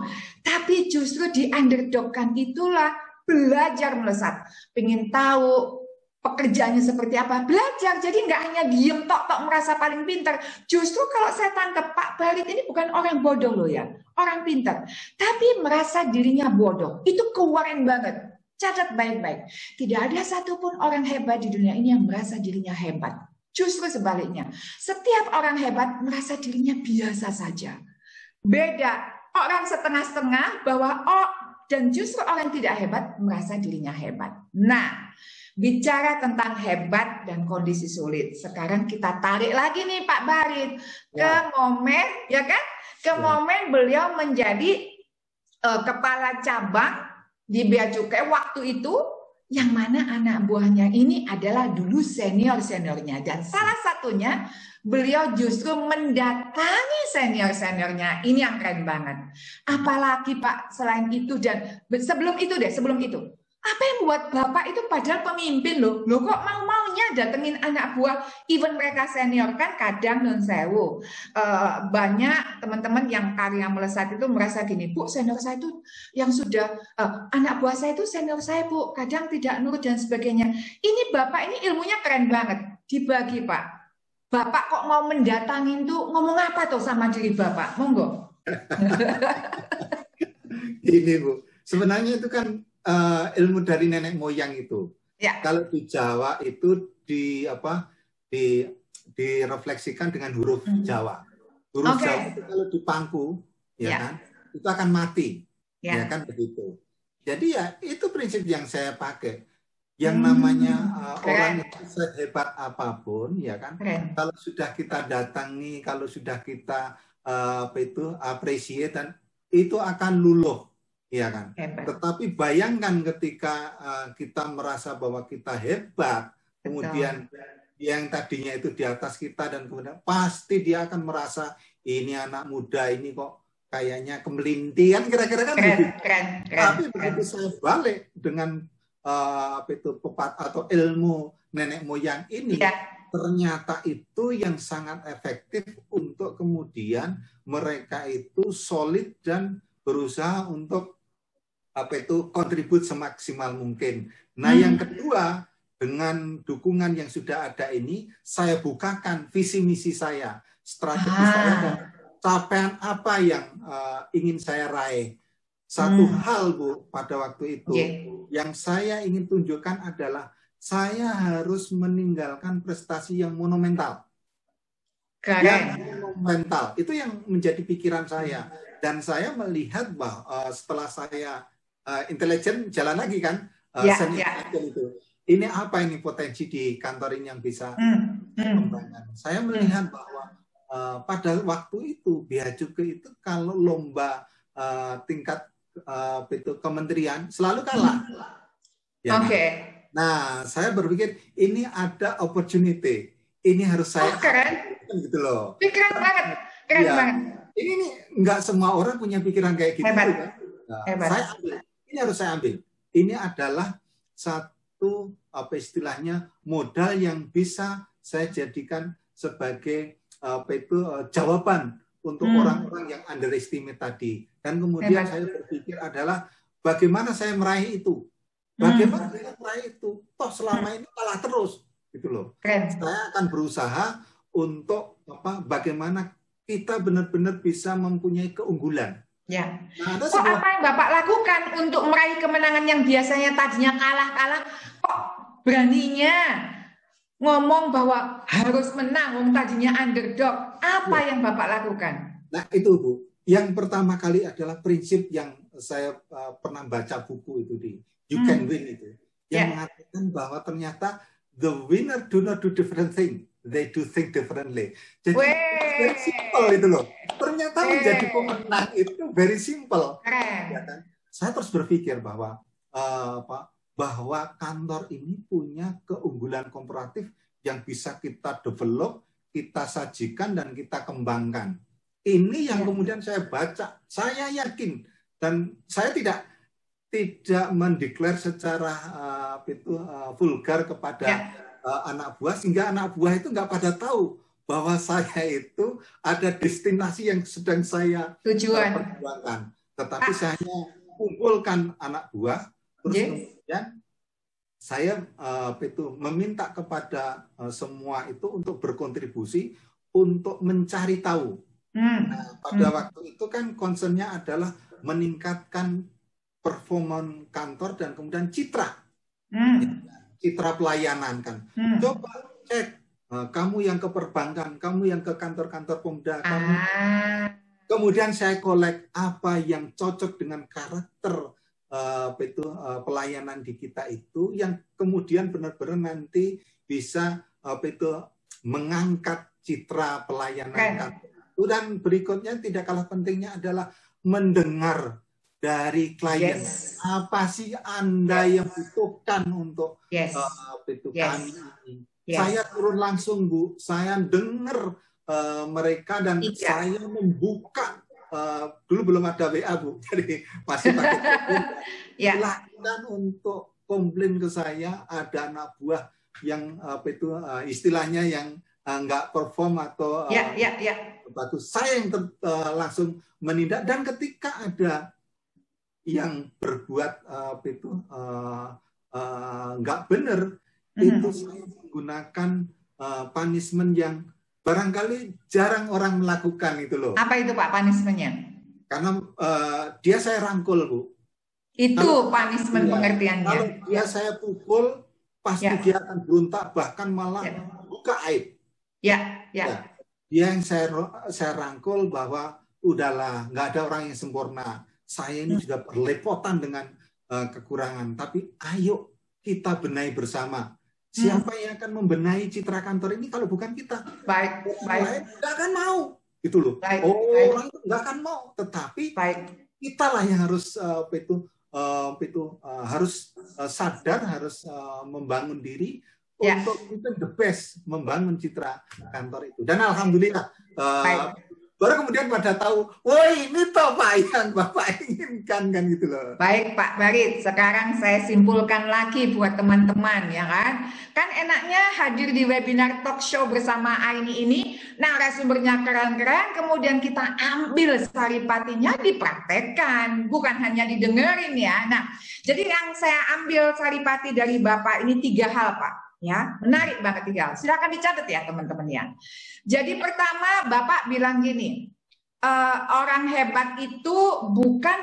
Tapi justru di underdogkan itulah belajar melesat. Pengen tahu pekerjaannya seperti apa, belajar. Jadi nggak hanya diem tok merasa paling pintar. Justru kalau saya tangkap Pak Barit ini bukan orang bodoh loh ya, orang pintar. Tapi merasa dirinya bodoh. Itu keren banget. Catat baik-baik. Tidak ada satupun orang hebat di dunia ini yang merasa dirinya hebat. Justru sebaliknya. Setiap orang hebat merasa dirinya biasa saja. Beda. Orang setengah-setengah bahwa dan justru orang tidak hebat merasa dirinya hebat. Nah, bicara tentang hebat dan kondisi sulit. Sekarang kita tarik lagi nih Pak Barit ke momen, ya kan? Ke momen beliau menjadi kepala cabang di bea cukai waktu itu, yang mana anak buahnya ini adalah dulu senior-seniornya, dan salah satunya beliau justru mendatangi senior-seniornya. Ini yang keren banget. Apalagi Pak, selain itu dan sebelum itu, Apa yang buat Bapak itu padahal pemimpin loh kok mau-maunya datengin anak buah, even mereka senior kan kadang non sewu. Banyak teman-teman yang karya melesat itu merasa gini, Bu, senior saya itu yang sudah, anak buah saya itu senior saya, Bu, kadang tidak nurut dan sebagainya. Ini Bapak ini ilmunya keren banget, dibagi Pak. Bapak kok mau mendatangin tuh, ngomong apa tuh sama diri Bapak? Monggo. Ini Bu, sebenarnya itu kan ilmu dari nenek moyang itu. Ya. Kalau di Jawa itu direfleksikan dengan huruf Jawa. Huruf Jawa itu kalau dipangku, ya kan, itu akan mati, ya kan begitu. Jadi ya itu prinsip yang saya pakai. Yang namanya orang itu sehebat apapun, ya kan. Kalau sudah kita datangi, kalau sudah kita appreciate, dan itu akan luluh. Ya kan. Tetapi bayangkan ketika kita merasa bahwa kita hebat, kemudian yang tadinya itu di atas kita dan kemudian pasti dia akan merasa ini anak muda ini kok kayaknya kemelintian kira-kira kan begitu. Tapi begitu saya balik dengan pepat atau ilmu nenek moyang ini, ternyata itu yang sangat efektif untuk kemudian mereka itu solid dan berusaha untuk kontribut semaksimal mungkin. Nah, yang kedua, dengan dukungan yang sudah ada ini, saya bukakan visi misi saya, strategi saya, dan capaian apa yang ingin saya raih. Satu hal, Bu, pada waktu itu, yang saya ingin tunjukkan adalah saya harus meninggalkan prestasi yang monumental. Yang monumental, itu yang menjadi pikiran saya. Dan saya melihat bahwa setelah saya intelijen jalan lagi kan, itu. Ini apa ini potensi di kantor ini yang bisa kembangkan. Saya melihat bahwa pada waktu itu Bea Cukai itu kalau lomba tingkat itu kementerian selalu kalah. Ya, nah, saya berpikir ini ada opportunity, ini harus saya keren gitu loh. Pikiran banget, keren banget. Ini nggak semua orang punya pikiran kayak gitu. Hebat. Kan? Nah, saya ambil. Ini harus saya ambil. Ini adalah satu istilahnya modal yang bisa saya jadikan sebagai jawaban untuk orang-orang yang underestimate tadi. Dan kemudian saya berpikir adalah bagaimana saya meraih itu. Bagaimana saya meraih itu? Toh selama ini kalah terus, gitu loh. Saya akan berusaha untuk bagaimana kita benar-benar bisa mempunyai keunggulan. Ya. Nah, apa yang Bapak lakukan untuk meraih kemenangan yang biasanya tadinya kalah-kalah, kok beraninya ngomong bahwa harus menang, tadinya underdog. Apa yang Bapak lakukan? Nah itu Bu, yang pertama kali adalah prinsip yang saya pernah baca buku itu di You Can Win itu, yang mengatakan bahwa ternyata the winner do not do different thing, they do think differently. Jadi very simple itu loh. Ternyata menjadi pemenang itu very simple. Ya kan? Saya terus berpikir bahwa bahwa kantor ini punya keunggulan komparatif yang bisa kita develop, kita sajikan dan kita kembangkan. Ini yang kemudian saya baca, saya yakin dan saya tidak mendeklar secara vulgar kepada anak buah sehingga anak buah itu nggak pada tahu bahwa saya itu ada destinasi yang sedang saya perjuangkan. Tetapi saya kumpulkan anak buah, terus kemudian saya meminta kepada semua itu untuk berkontribusi untuk mencari tahu. Nah, pada waktu itu kan concernnya adalah meningkatkan performa kantor dan kemudian citra pelayanan kan. Coba cek kamu yang ke perbankan, kamu yang ke kantor-kantor pemuda, kamu. Kemudian saya kolek apa yang cocok dengan karakter pelayanan di kita itu, yang kemudian benar-benar nanti bisa mengangkat citra pelayanan kantor. Dan berikutnya tidak kalah pentingnya adalah mendengar dari klien. Apa sih Anda yang butuhkan untuk kami ini? Saya turun langsung Bu, saya dengar mereka dan saya membuka. Dulu belum ada WA Bu, jadi masih pakai silakan untuk komplain ke saya, ada anak buah yang istilahnya yang nggak perform atau bagus, saya yang langsung menindak. Dan ketika ada yang berbuat nggak benar, itu saya menggunakan punishment yang barangkali jarang orang melakukan itu loh. Apa itu Pak punishment-nya? Karena dia saya rangkul, Bu. Itu punishment pengertiannya. Kalau dia saya pukul, pasti dia akan berontak, bahkan malah buka aib. Dia yang saya rangkul bahwa udahlah, nggak ada orang yang sempurna. Saya ini juga berlepotan dengan kekurangan. Tapi ayo kita benahi bersama. Siapa yang akan membenahi citra kantor ini kalau bukan kita? Baik. Nggak akan mau. Gitu loh. Orang itu nggak akan mau. Tetapi kitalah yang harus harus sadar, harus membangun diri untuk itu the best, membangun citra kantor itu. Dan alhamdulillah baru kemudian pada tahu, woi ini toh Pak yang Bapak inginkan, kan gitu loh. Baik Pak Barit, sekarang saya simpulkan lagi buat teman-teman ya kan. Kan enaknya hadir di webinar talk show bersama Aini ini, narasumbernya keren-keren, kemudian kita ambil saripatinya dipraktekkan, bukan hanya didengerin ya. Nah, jadi yang saya ambil saripati dari Bapak ini 3 hal Pak. Ya, menarik banget 3 hal. Silakan dicatat ya teman-teman ya. Jadi pertama Bapak bilang gini, orang hebat itu bukan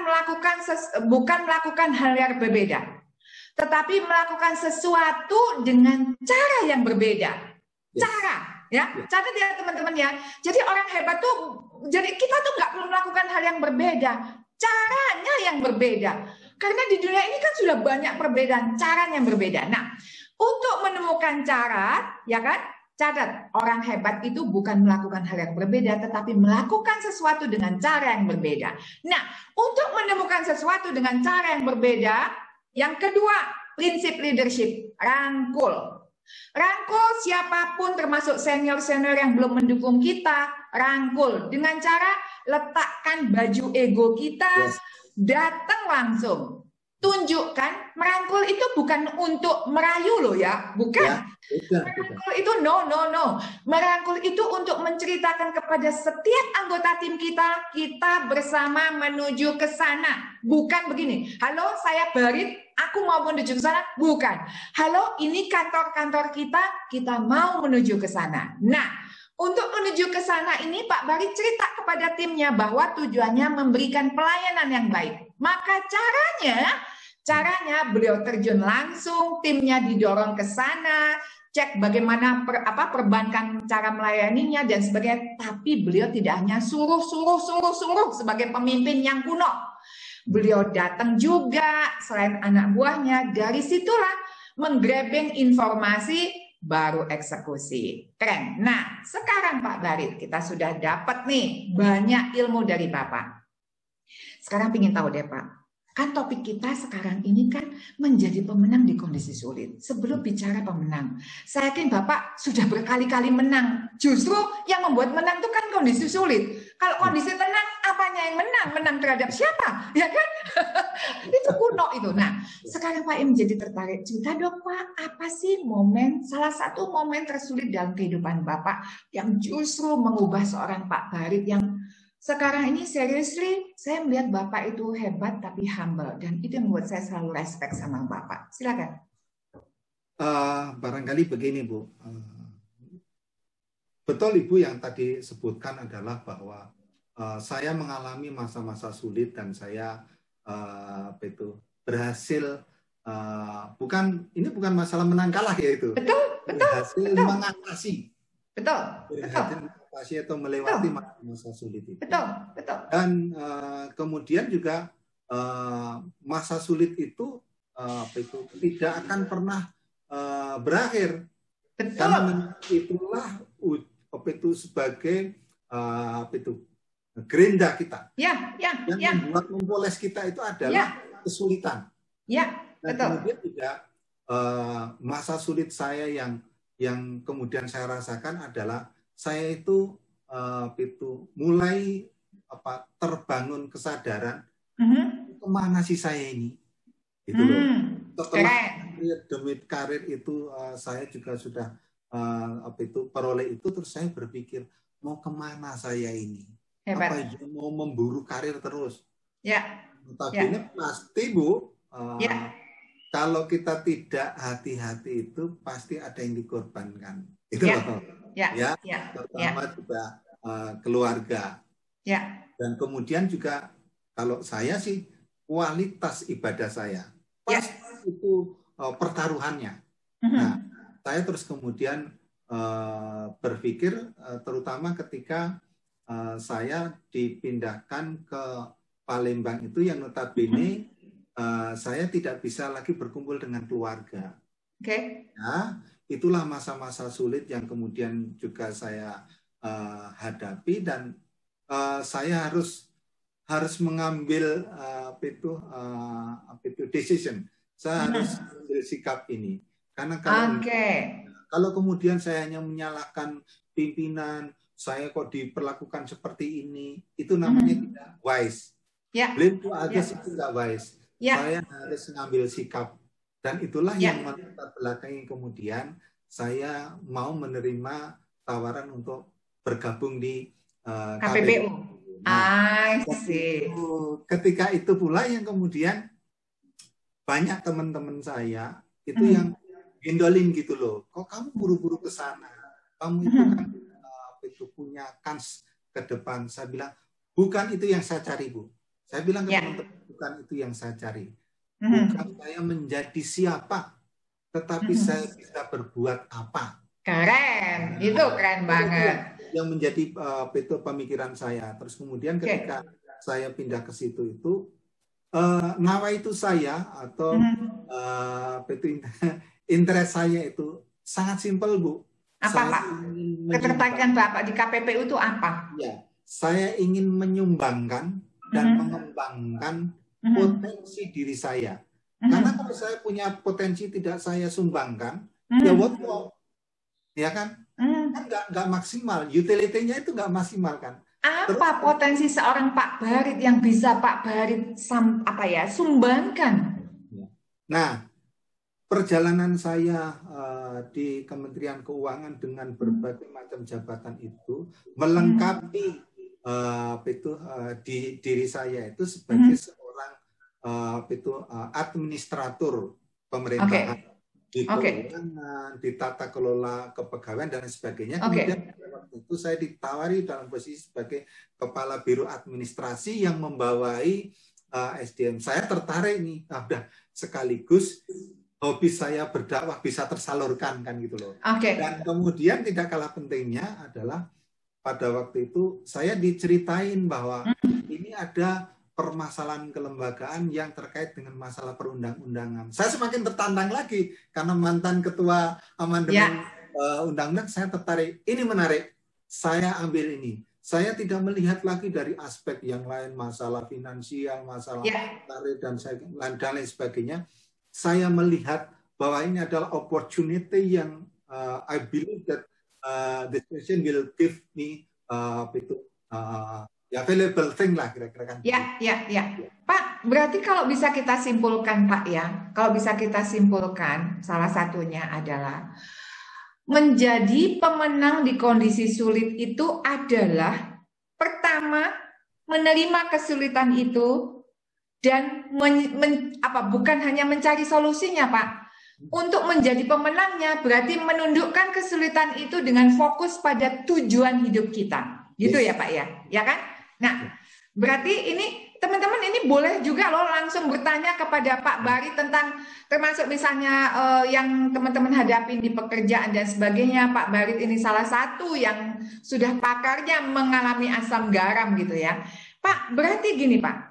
melakukan hal yang berbeda, tetapi melakukan sesuatu dengan cara yang berbeda. Cara, ya, catat ya teman-teman ya. Jadi orang hebat tuh, jadi kita tuh nggak perlu melakukan hal yang berbeda, caranya yang berbeda. Karena di dunia ini kan sudah banyak perbedaan, caranya yang berbeda. Nah, untuk menemukan cara, ya kan, catat, orang hebat itu bukan melakukan hal yang berbeda, tetapi melakukan sesuatu dengan cara yang berbeda. Nah, untuk menemukan sesuatu dengan cara yang berbeda, yang kedua, prinsip leadership, rangkul. Rangkul siapapun termasuk senior-senior yang belum mendukung kita, rangkul. Dengan cara letakkan baju ego kita, datang langsung. Tunjukkan, merangkul itu bukan untuk merayu loh ya, bukan. Merangkul itu no. Merangkul itu untuk menceritakan kepada setiap anggota tim kita bersama menuju ke sana. Bukan begini, halo saya Barit, aku mau menuju ke sana. Bukan, halo ini kantor-kantor kita mau menuju ke sana. Nah, untuk menuju ke sana ini Pak Barit cerita kepada timnya bahwa tujuannya memberikan pelayanan yang baik. Maka caranya beliau terjun langsung, timnya didorong ke sana, cek bagaimana perbankan cara melayaninya dan sebagainya. Tapi beliau tidak hanya suruh sebagai pemimpin yang kuno. Beliau datang juga selain anak buahnya, dari situlah menggrabbing informasi baru eksekusi. Keren. Nah, sekarang Pak Barit kita sudah dapat nih banyak ilmu dari Bapak. Sekarang ingin tahu deh Pak, kan topik kita sekarang ini kan menjadi pemenang di kondisi sulit. Sebelum bicara pemenang, saya yakin Bapak sudah berkali-kali menang. Justru yang membuat menang itu kan kondisi sulit. Kalau kondisi tenang, apanya yang menang? Menang terhadap siapa? Ya kan? Itu kuno itu. Nah, sekarang Pak Im menjadi tertarik. Cerita dong Pak, apa sih salah satu momen tersulit dalam kehidupan Bapak yang justru mengubah seorang Pak Barit yang sekarang ini seriously, saya melihat Bapak itu hebat tapi humble. Dan itu yang membuat saya selalu respect sama Bapak. Silakan. Barangkali begini Bu. Betul Ibu yang tadi sebutkan adalah bahwa saya mengalami masa-masa sulit dan saya berhasil, ini bukan masalah menang kalah ya itu. Berhasil mengatasi. Atau melewati masa sulit itu. Betul. Dan kemudian juga masa sulit itu tidak akan pernah berakhir. Betul. Karena itulah itu sebagai gerinda kita. Yang membuat mempoles kita itu adalah kesulitan. Dan kemudian juga masa sulit saya yang kemudian saya rasakan adalah saya itu mulai terbangun kesadaran kemana sih saya ini, gitu loh. setelah demi karir itu saya juga sudah peroleh itu, terus saya berpikir mau kemana saya ini? Hebat. Apa mau memburu karir terus? Ya. Notabene pasti Bu, kalau kita tidak hati-hati itu pasti ada yang dikorbankan. Itu pertama juga keluarga. Ya. Dan kemudian juga kalau saya sih kualitas ibadah saya pasti itu pertaruhannya. Nah, saya terus kemudian berpikir terutama ketika saya dipindahkan ke Palembang itu yang notabene saya tidak bisa lagi berkumpul dengan keluarga. Ya, itulah masa-masa sulit yang kemudian juga saya hadapi, dan saya harus mengambil decision. Saya harus mengambil sikap ini. Karena kalau kemudian saya hanya menyalahkan pimpinan, saya kok diperlakukan seperti ini, itu namanya tidak wise. Blame to others itu tidak wise. Saya harus mengambil sikap. Dan itulah yang melatar belakangi kemudian saya mau menerima tawaran untuk bergabung di KPPU. Ketika itu pula yang kemudian banyak teman-teman saya itu yang gendolin gitu loh. Kok kamu buru-buru ke sana? Kamu itu kan itu punya kans ke depan. Saya bilang, bukan itu yang saya cari, Bu. Saya bilang ke teman-teman, bukan itu yang saya cari. Bukan saya menjadi siapa, tetapi saya bisa berbuat apa. Keren, itu keren banget. Yang menjadi pemikiran saya. Terus kemudian ketika saya pindah ke situ itu, nawaitu saya atau interest saya itu sangat simpel, Bu. Apa, Pak? Ketertarikan Bapak di KPPU itu apa? Ya, saya ingin menyumbangkan dan mengembangkan potensi diri saya. Karena kalau saya punya potensi tidak saya sumbangkan, ya what for? Ya kan? Kan nggak maksimal. Utility-nya itu nggak maksimal kan? Apa potensi seorang Pak Barit yang bisa Pak Barit sumbangkan? Nah, perjalanan saya di Kementerian Keuangan dengan berbagai macam jabatan itu melengkapi diri saya itu sebagai seorang administrator pemerintahan di keuangan, di tata kelola kepegawaian dan sebagainya. Kemudian waktu itu saya ditawari dalam posisi sebagai kepala biro administrasi yang membawai SDM. Saya tertarik nih, udah sekaligus hobi saya berdakwah bisa tersalurkan kan gitu loh. Dan kemudian tidak kalah pentingnya adalah pada waktu itu saya diceritain bahwa ini ada permasalahan kelembagaan yang terkait dengan masalah perundang-undangan. Saya semakin tertantang lagi karena mantan ketua amandemen undang-undang, saya tertarik. Ini menarik. Saya ambil ini. Saya tidak melihat lagi dari aspek yang lain, masalah finansial, masalah karir dan lain sebagainya. Saya melihat bahwa ini adalah opportunity yang I believe that this person will give me available thing lah kira-kira kan. Ya. Pak, berarti kalau bisa kita simpulkan Pak ya, kalau bisa kita simpulkan salah satunya adalah menjadi pemenang di kondisi sulit itu adalah pertama menerima kesulitan itu dan bukan hanya mencari solusinya Pak. Untuk menjadi pemenangnya berarti menundukkan kesulitan itu dengan fokus pada tujuan hidup kita. Gitu ya Pak ya? Ya kan? Nah, berarti ini teman-teman ini boleh juga loh langsung bertanya kepada Pak Barit tentang termasuk misalnya yang teman-teman hadapin di pekerjaan dan sebagainya. Pak Barit ini salah satu yang sudah pakarnya mengalami asam garam gitu ya. Pak, berarti gini Pak.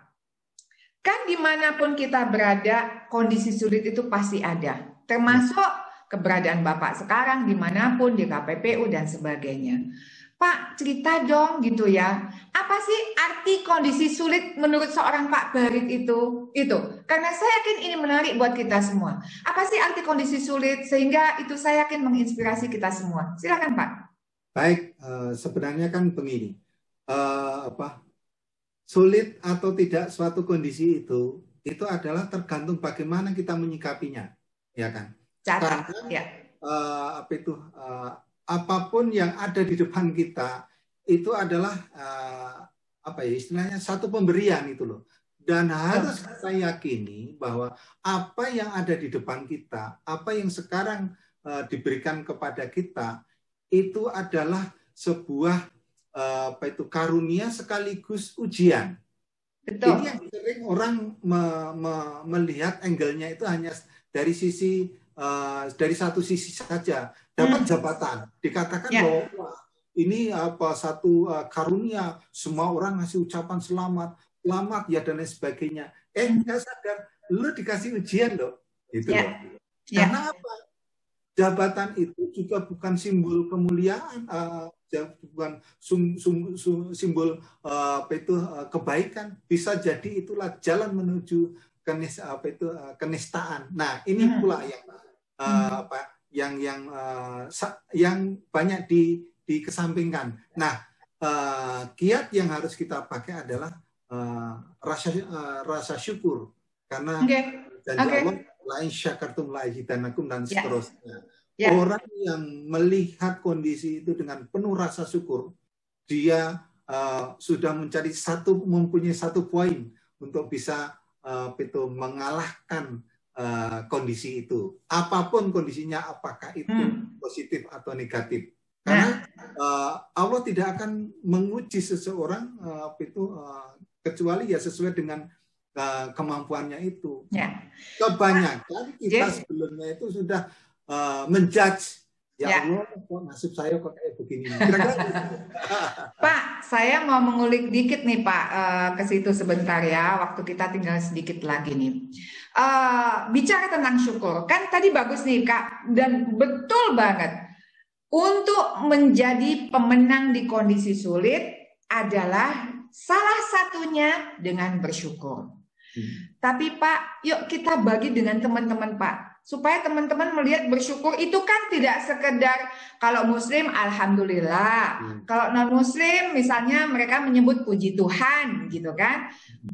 Kan dimanapun kita berada, kondisi sulit itu pasti ada. Termasuk keberadaan Bapak sekarang dimanapun, di KPPU dan sebagainya. Pak, cerita dong gitu ya. Apa sih arti kondisi sulit menurut seorang Pak Barit itu? Karena saya yakin ini menarik buat kita semua. Apa sih arti kondisi sulit sehingga itu saya yakin menginspirasi kita semua. Silakan Pak. Baik, sebenarnya kan begini. Sulit atau tidak suatu kondisi itu itu adalah tergantung bagaimana kita menyikapinya, ya kan? Karena ya. Apapun yang ada di depan kita itu adalah istilahnya satu pemberian itu loh. Dan harus kita yakini bahwa apa yang ada di depan kita, apa yang sekarang diberikan kepada kita itu adalah sebuah karunia sekaligus ujian. Betul. Ini yang sering orang melihat angle-nya itu hanya dari sisi dari satu sisi saja. Dapat jabatan, dikatakan bahwa ini satu karunia, semua orang ngasih ucapan selamat ya dan lain sebagainya. Nggak sadar, lu dikasih ujian loh, gitu loh. Karena apa? Jabatan itu juga bukan simbol kemuliaan, bukan simbol kebaikan. Bisa jadi itulah jalan menuju kenistaan. Nah, ini pula yang banyak dikesampingkan. Nah, kiat yang harus kita pakai adalah rasa syukur, karena janji Allah lain syakartum la'izidanakum dan seterusnya. Orang yang melihat kondisi itu dengan penuh rasa syukur, dia sudah mempunyai satu poin untuk bisa mengalahkan kondisi itu. Apapun kondisinya, apakah itu positif atau negatif. Karena Allah tidak akan menguji seseorang kecuali ya sesuai dengan kemampuannya itu. Kebanyakan kita sebelumnya itu sudah menjudge, Allah kok nasib saya kok kayak begini. Pak, saya mau mengulik dikit nih Pak ke situ sebentar ya. Waktu kita tinggal sedikit lagi nih. Bicara tentang syukur, kan tadi bagus nih Kak, dan betul banget. Untuk menjadi pemenang di kondisi sulit adalah salah satunya dengan bersyukur. Tapi Pak, yuk kita bagi dengan teman-teman Pak. Supaya teman-teman melihat bersyukur itu kan tidak sekedar kalau muslim alhamdulillah. Kalau non-muslim misalnya mereka menyebut puji Tuhan gitu kan.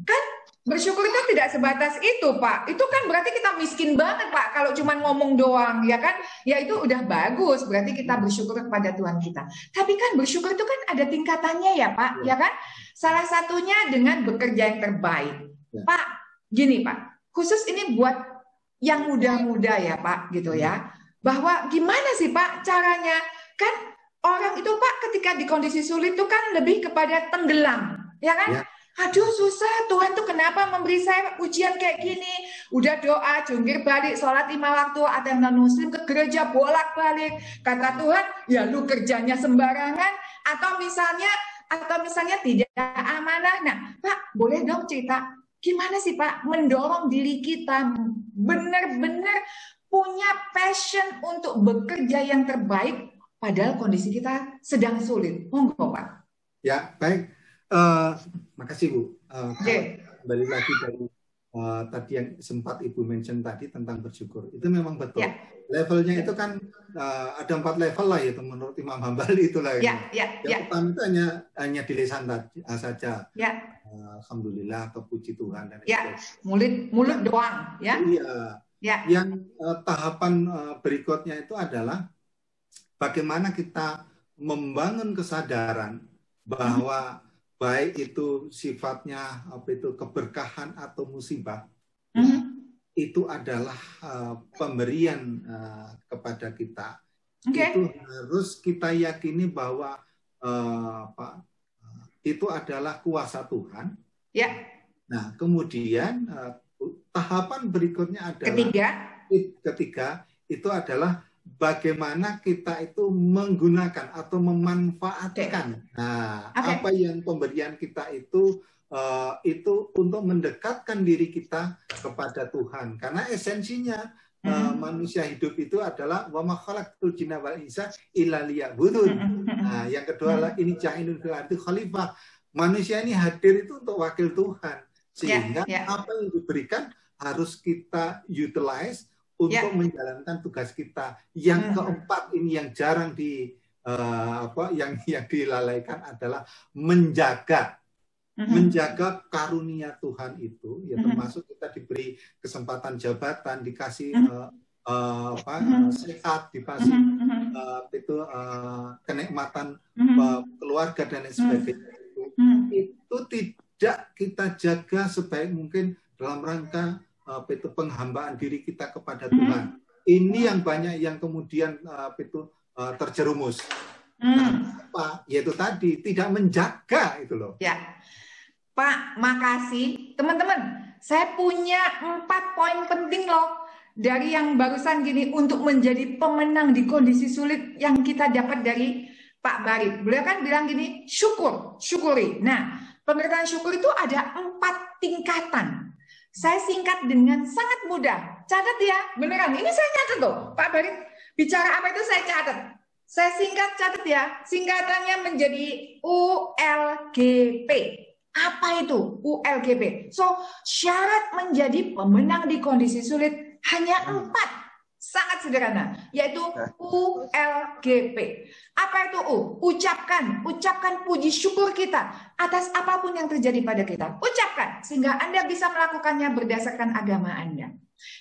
Kan bersyukur itu tidak sebatas itu Pak. Itu kan berarti kita miskin banget Pak kalau cuma ngomong doang ya kan. Ya itu udah bagus, berarti kita bersyukur kepada Tuhan kita. Tapi kan bersyukur itu kan ada tingkatannya ya Pak, ya kan? Salah satunya dengan bekerja yang terbaik. Pak, gini Pak, khusus ini buat yang muda-muda ya Pak gitu ya. Bahwa gimana sih Pak caranya? Kan orang itu Pak ketika di kondisi sulit itu kan lebih kepada tenggelam, ya kan? Aduh susah, Tuhan tuh kenapa memberi saya ujian kayak gini? Udah doa, jungkir balik, sholat 5 waktu, atau yang non-muslim ke gereja bolak-balik. Kata Tuhan, ya lu kerjanya sembarangan, atau misalnya tidak amanah. Nah, Pak, boleh dong cerita, gimana sih Pak mendorong diri kita benar-benar punya passion untuk bekerja yang terbaik, padahal kondisi kita sedang sulit. Monggo Pak. Ya, baik. Makasih Bu. Kembali lagi dari tadi yang sempat Ibu mention tadi tentang bersyukur, itu memang betul. Levelnya itu kan ada 4 level lah ya menurut Imam Hambali itulah. Yang pertama itu hanya di lisan saja. Alhamdulillah atau puji Tuhan dan mulut doang ya. Yang tahapan berikutnya itu adalah bagaimana kita membangun kesadaran bahwa baik itu sifatnya keberkahan atau musibah, itu adalah pemberian kepada kita. Itu harus kita yakini bahwa itu adalah kuasa Tuhan. Nah, kemudian tahapan berikutnya adalah ketiga itu adalah bagaimana kita itu menggunakan atau memanfaatkan apa yang pemberian kita itu untuk mendekat diri kita kepada Tuhan, karena esensinya manusia hidup itu adalah wa ma khalaqtul jinna wal insa illa liya'budun. Nah, yang kedua adalah ini ja'ilun fil ardi khalifah. Manusia ini hadir itu untuk wakil Tuhan, sehingga apa yang diberikan harus kita utilize untuk menjalankan tugas kita. Yang keempat ini yang jarang yang dilalaikan adalah menjaga menjaga karunia Tuhan itu, ya termasuk kita diberi kesempatan jabatan, dikasih sehat, dikasih kenikmatan keluarga dan lain sebagainya. Itu tidak kita jaga sebaik mungkin dalam rangka penghambaan diri kita kepada Tuhan. Ini yang banyak yang kemudian terjerumus. Pak, yaitu tadi tidak menjaga itu loh. Ya, Pak, makasih. Teman-teman, saya punya 4 poin penting loh dari yang barusan gini untuk menjadi pemenang di kondisi sulit yang kita dapat dari Pak Barit. Beliau kan bilang gini, syukuri. Nah, pengertian syukur itu ada 4 tingkatan. Saya singkat dengan sangat mudah. Catat ya, beneran. Ini saya catat loh. Pak Barit bicara apa itu saya catat. Saya singkat catat ya. Singkatannya menjadi ULGP. Apa itu ULGP? So, syarat menjadi pemenang di kondisi sulit hanya 4. Sangat sederhana, yaitu ULGP. Apa itu U? Ucapkan puji syukur kita atas apapun yang terjadi pada kita. Ucapkan, sehingga Anda bisa melakukannya berdasarkan agama Anda.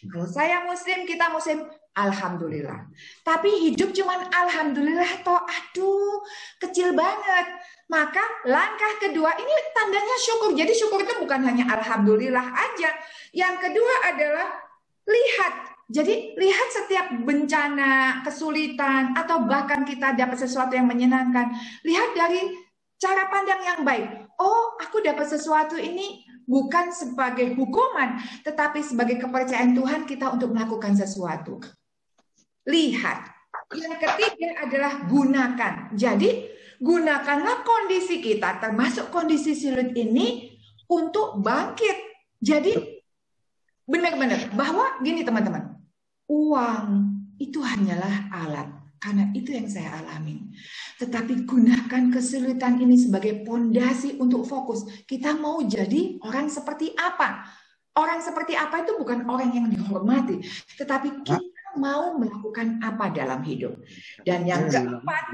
Kalau saya Muslim, kita Muslim, alhamdulillah. Tapi hidup cuman alhamdulillah toh, aduh, kecil banget. Maka langkah kedua, ini tandanya syukur. Jadi syukur itu bukan hanya alhamdulillah aja. Yang kedua adalah lihat. Jadi lihat setiap bencana, kesulitan, atau bahkan kita dapat sesuatu yang menyenangkan. Lihat dari cara pandang yang baik. Oh, aku dapat sesuatu ini bukan sebagai hukuman, tetapi sebagai kepercayaan Tuhan kita untuk melakukan sesuatu. Lihat. Yang ketiga adalah gunakan. Jadi gunakanlah kondisi kita, termasuk kondisi sulit ini, untuk bangkit. Jadi benar-benar bahwa gini teman-teman, uang itu hanyalah alat, karena itu yang saya alami. Tetapi gunakan kesulitan ini sebagai pondasi untuk fokus. Kita mau jadi orang seperti apa? Orang seperti apa itu bukan orang yang dihormati, tetapi kita mau melakukan apa dalam hidup. Dan yang keempat,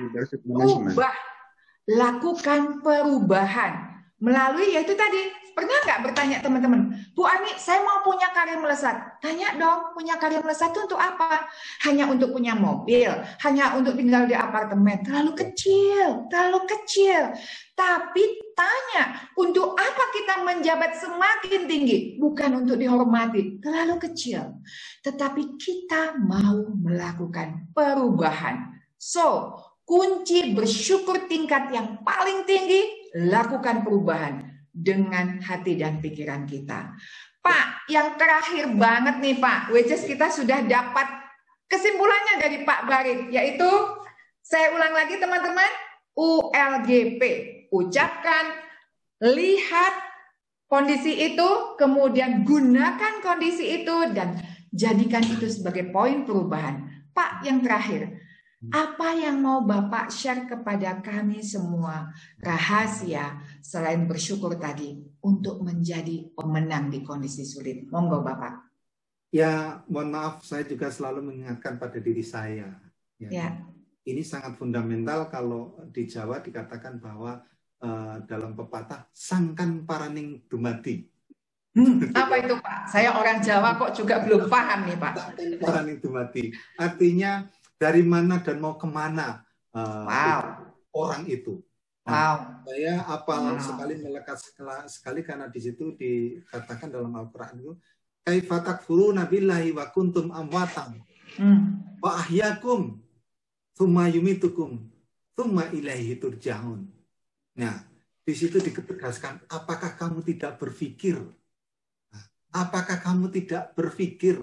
lakukan perubahan melalui yaitu tadi. Pernah nggak bertanya teman-teman, Bu Ani, saya mau punya karir melesat. Tanya dong, punya karir melesat itu untuk apa? Hanya untuk punya mobil, hanya untuk tinggal di apartemen. Terlalu kecil, terlalu kecil. Tapi tanya, untuk apa kita menjabat semakin tinggi? Bukan untuk dihormati, terlalu kecil. Tetapi kita mau melakukan perubahan. So, kunci bersyukur tingkat yang paling tinggi, lakukan perubahan dengan hati dan pikiran kita. Pak, yang terakhir banget nih Pak, which is kita sudah dapat kesimpulannya dari Pak Barit, yaitu, saya ulang lagi teman-teman, ULGP. Ucapkan, lihat kondisi itu, kemudian gunakan kondisi itu, dan jadikan itu sebagai poin perubahan. Pak, yang terakhir, apa yang mau Bapak share kepada kami semua rahasia selain bersyukur tadi untuk menjadi pemenang di kondisi sulit? Monggo Bapak. Ya, mohon maaf, saya juga selalu mengingatkan pada diri saya. Ya. Ini sangat fundamental kalau di Jawa dikatakan bahwa dalam pepatah sangkan paraning dumadi. Apa itu Pak? Saya orang Jawa kok juga belum paham nih Pak. Sangkan paraning dumadi. Artinya dari mana dan mau kemana orang itu. Nah, saya apal sekali, melekat sekali karena di situ dikatakan dalam Al-Quran itu, kaifa takfuruna billahi wa kuntum amwatan wa ahyakum tsumma yumitukum tsumma ilaihi turja'un. Nah, di situ ditegaskan, apakah kamu tidak berpikir? Apakah kamu tidak berpikir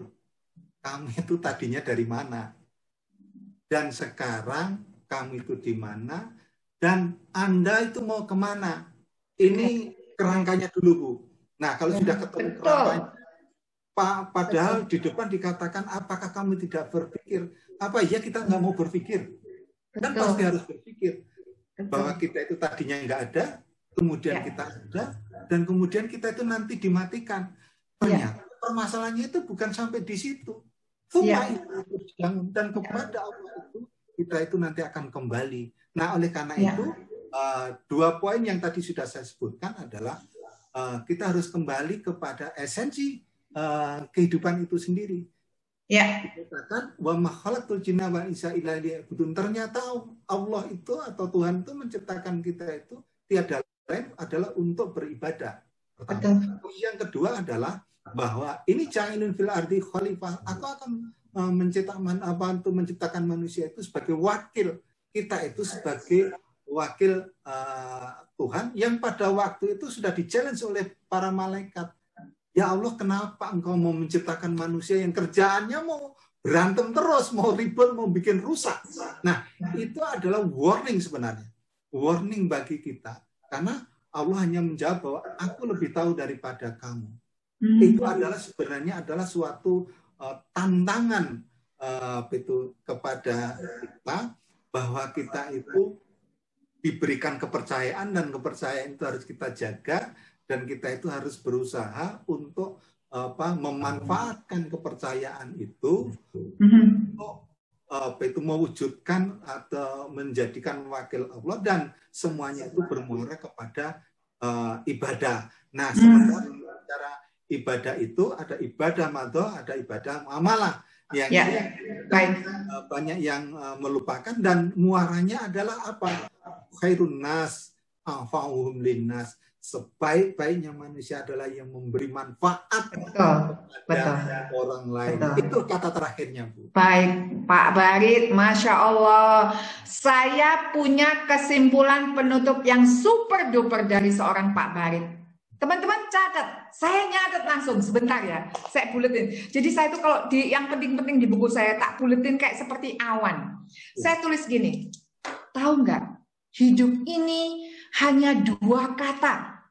kamu itu tadinya dari mana? Dan sekarang kamu itu di mana, dan Anda itu mau kemana? Ini kerangkanya dulu, Bu. Nah, kalau sudah ketemu kerangkanya, padahal di depan dikatakan, apakah kamu tidak berpikir? Apa ya kita nggak mau berpikir? Kan pasti harus berpikir bahwa kita itu tadinya nggak ada, kemudian kita ada, dan kemudian kita itu nanti dimatikan. Ternyata permasalahannya itu bukan sampai di situ. Dan kepada Allah itu kita itu nanti akan kembali. Nah, oleh karena itu 2 poin yang tadi sudah saya sebutkan adalah kita harus kembali kepada esensi kehidupan itu sendiri. Ya. Dikatakan wa ma khalaqtul jinna wal insa illa liya'budun. Ternyata Allah itu atau Tuhan itu menciptakan kita itu tiada lain adalah untuk beribadah. Pertama. Yang kedua adalah bahwa ini ja'ilun fil ardi khalifah. Aku akan menciptakan manusia itu sebagai wakil. Kita itu sebagai wakil Tuhan yang pada waktu itu sudah di-challenge oleh para malaikat. Ya Allah, kenapa engkau mau menciptakan manusia yang kerjaannya mau berantem terus, mau ribut, mau bikin rusak. Nah, itu adalah warning sebenarnya. Warning bagi kita. Karena Allah hanya menjawab bahwa aku lebih tahu daripada kamu. Itu adalah sebenarnya adalah suatu tantangan itu kepada kita, bahwa kita itu diberikan kepercayaan, dan kepercayaan itu harus kita jaga, dan kita itu harus berusaha untuk memanfaatkan kepercayaan itu untuk itu mewujudkan atau menjadikan wakil Allah, dan semuanya itu bermuara kepada ibadah. Nah, sementara ibadah itu ada ibadah madho, ada ibadah muamalah. Banyak yang melupakan, dan muaranya adalah apa? Khairun nas anfa'uhum linnas. Sebaik-baiknya manusia adalah yang memberi manfaat kepada orang lain. Itu kata terakhirnya, Bu. Baik, Pak Barit, Masya Allah. Saya punya kesimpulan penutup yang super duper dari seorang Pak Barit. Teman-teman catat, saya nyatet langsung sebentar ya, saya buletin. Jadi saya itu kalau yang penting-penting di buku saya tak buletin kayak seperti awan. Saya tulis gini, tahu nggak? Hidup ini hanya 2 kata.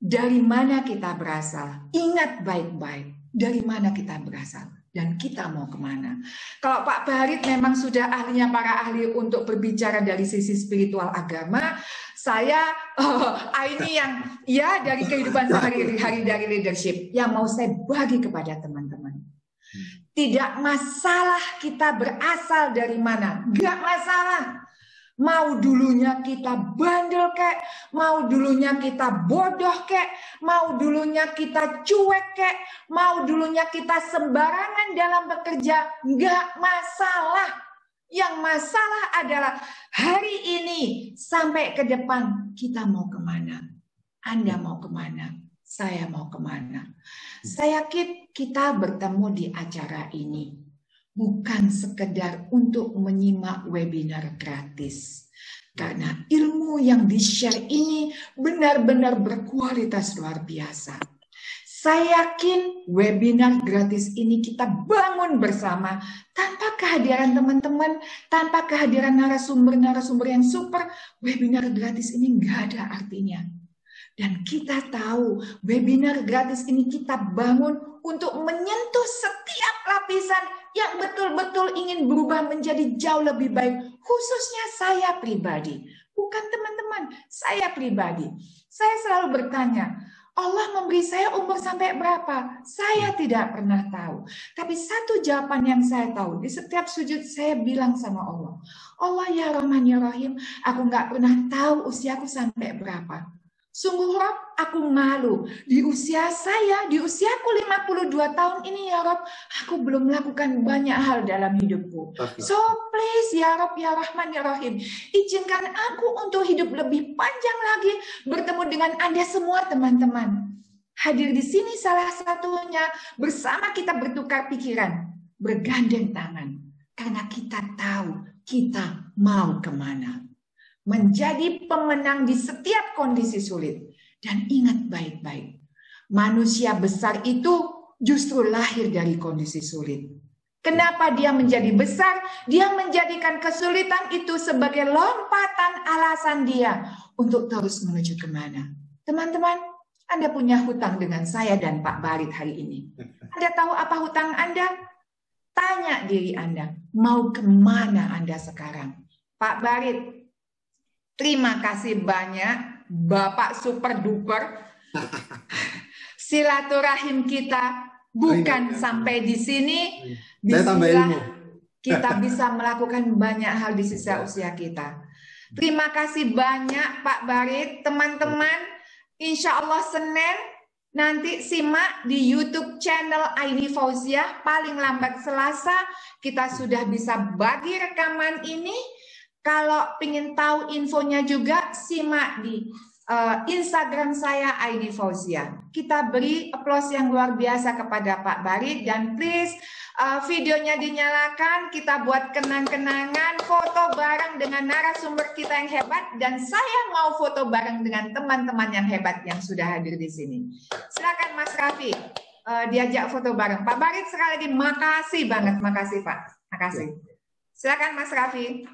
Dari mana kita berasal? Ingat baik-baik. Dari mana kita berasal? Dan kita mau kemana? Kalau Pak Barit memang sudah ahlinya para ahli untuk berbicara dari sisi spiritual agama, saya ini yang ya dari kehidupan sehari-hari dari leadership yang mau saya bagi kepada teman-teman. Tidak masalah kita berasal dari mana, nggak masalah. Mau dulunya kita bandel kek, mau dulunya kita bodoh kek, mau dulunya kita cuek kek, mau dulunya kita sembarangan dalam bekerja, nggak masalah. Yang masalah adalah hari ini sampai ke depan kita mau kemana? Anda mau kemana? Saya mau kemana? Saya yakin kita bertemu di acara ini bukan sekedar untuk menyimak webinar gratis. Karena ilmu yang di-share ini benar-benar berkualitas luar biasa. Saya yakin webinar gratis ini kita bangun bersama tanpa kehadiran teman-teman, tanpa kehadiran narasumber-narasumber yang super, webinar gratis ini nggak ada artinya. Dan kita tahu webinar gratis ini kita bangun untuk menyentuh setiap lapisan yang betul-betul ingin berubah menjadi jauh lebih baik. Khususnya saya pribadi, bukan teman-teman, saya pribadi. Saya selalu bertanya, Allah memberi saya umur sampai berapa? Saya tidak pernah tahu. Tapi satu jawaban yang saya tahu, di setiap sujud saya bilang sama Allah, Allah ya Rahman ya Rahim, aku nggak pernah tahu usiaku sampai berapa. Sungguh Rob, aku malu. Di usia saya, di usiaku 52 tahun ini ya Rob, aku belum melakukan banyak hal dalam hidupku. So please ya Rob, ya Rahman, ya Rahim, izinkan aku untuk hidup lebih panjang lagi, bertemu dengan Anda semua teman-teman. Hadir di sini salah satunya, bersama kita bertukar pikiran, bergandeng tangan. Karena kita tahu kita mau kemana. Menjadi pemenang di setiap kondisi sulit. Dan ingat baik-baik, manusia besar itu justru lahir dari kondisi sulit. Kenapa dia menjadi besar? Dia menjadikan kesulitan itu sebagai lompatan alasan dia untuk terus menuju kemana. Teman-teman, Anda punya hutang dengan saya dan Pak Barit hari ini. Anda tahu apa hutang Anda? Tanya diri Anda, mau kemana Anda sekarang? Pak Barit, terima kasih banyak, Bapak super duper. Silaturahim kita bukan sampai di sini. Bismillah, kita bisa melakukan banyak hal di sisa usia kita. Terima kasih banyak Pak Barit, teman-teman. Insya Allah Senin nanti simak di YouTube channel Aini Fauziah. Paling lambat Selasa kita sudah bisa bagi rekaman ini. Kalau ingin tahu infonya juga simak di Instagram saya Aini Fauziah. Kita beri applause yang luar biasa kepada Pak Barit, dan please videonya dinyalakan, kita buat kenang-kenangan, foto bareng dengan narasumber kita yang hebat, dan saya mau foto bareng dengan teman-teman yang hebat yang sudah hadir di sini. Silakan Mas Raffi diajak foto bareng. Pak Barit sekali lagi makasih banget, makasih Pak, makasih. Silakan Mas Raffi.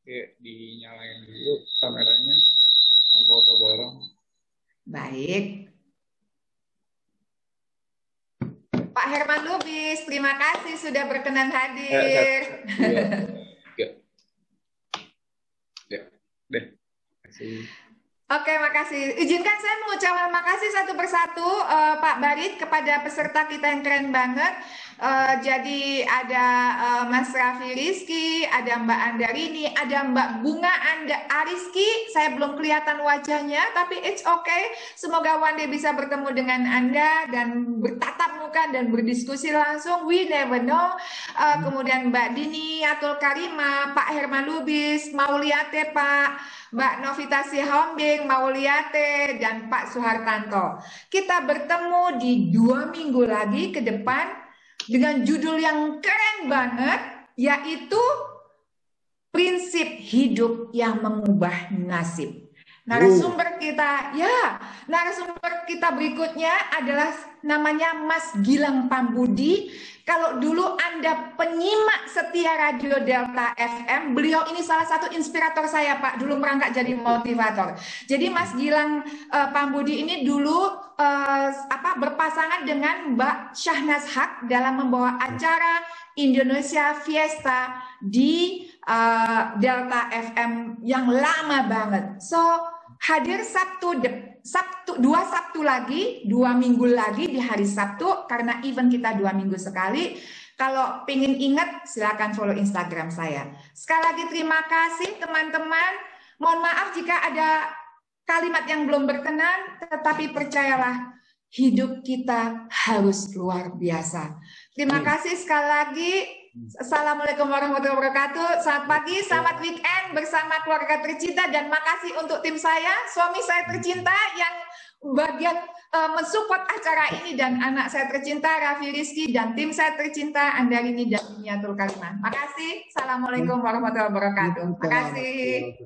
Oke, dinyalain dulu kameranya, mau foto bareng. Baik. Pak Herman Lubis, terima kasih sudah berkenan hadir. Deh. Kasih. Oke, makasih. Izinkan saya mengucapkan makasih satu persatu Pak Barit kepada peserta kita yang keren banget. Jadi ada Mas Raffi Rizky, ada Mbak Andarini, ada Mbak Bunga Ariski. Saya belum kelihatan wajahnya, tapi it's okay. Semoga one day bisa bertemu dengan Anda dan bertatap muka dan berdiskusi langsung. We never know. Kemudian Mbak Dini Atul Karima, Pak Herman Lubis, Mauliate Pak, Mbak Novita Sihombing, Mauliate, dan Pak Suhartanto. Kita bertemu di 2 minggu lagi ke depan dengan judul yang keren banget, yaitu prinsip hidup yang mengubah nasib. Narasumber kita berikutnya adalah namanya Mas Gilang Pambudi. Kalau dulu Anda penyimak setia Radio Delta FM, beliau ini salah satu inspirator saya, Pak, dulu merangkak jadi motivator. Jadi Mas Gilang Pambudi ini dulu berpasangan dengan Mbak Syahnaz Haq dalam membawa acara Indonesia Fiesta di Delta FM yang lama banget. So hadir dua Sabtu lagi, 2 minggu lagi di hari Sabtu, karena event kita 2 minggu sekali. Kalau pengen ingat, silakan follow Instagram saya. Sekali lagi terima kasih teman-teman. Mohon maaf jika ada kalimat yang belum berkenan, tetapi percayalah, hidup kita harus luar biasa. Terima kasih sekali lagi. Assalamualaikum warahmatullahi wabarakatuh. Selamat pagi, selamat weekend bersama keluarga tercinta, dan makasih untuk tim saya, suami saya tercinta yang bagian mensupport acara ini, dan anak saya tercinta Raffi Rizky, dan tim saya tercinta Andarini dan Niatul Karimah. Makasih. Assalamualaikum warahmatullahi wabarakatuh. Makasih.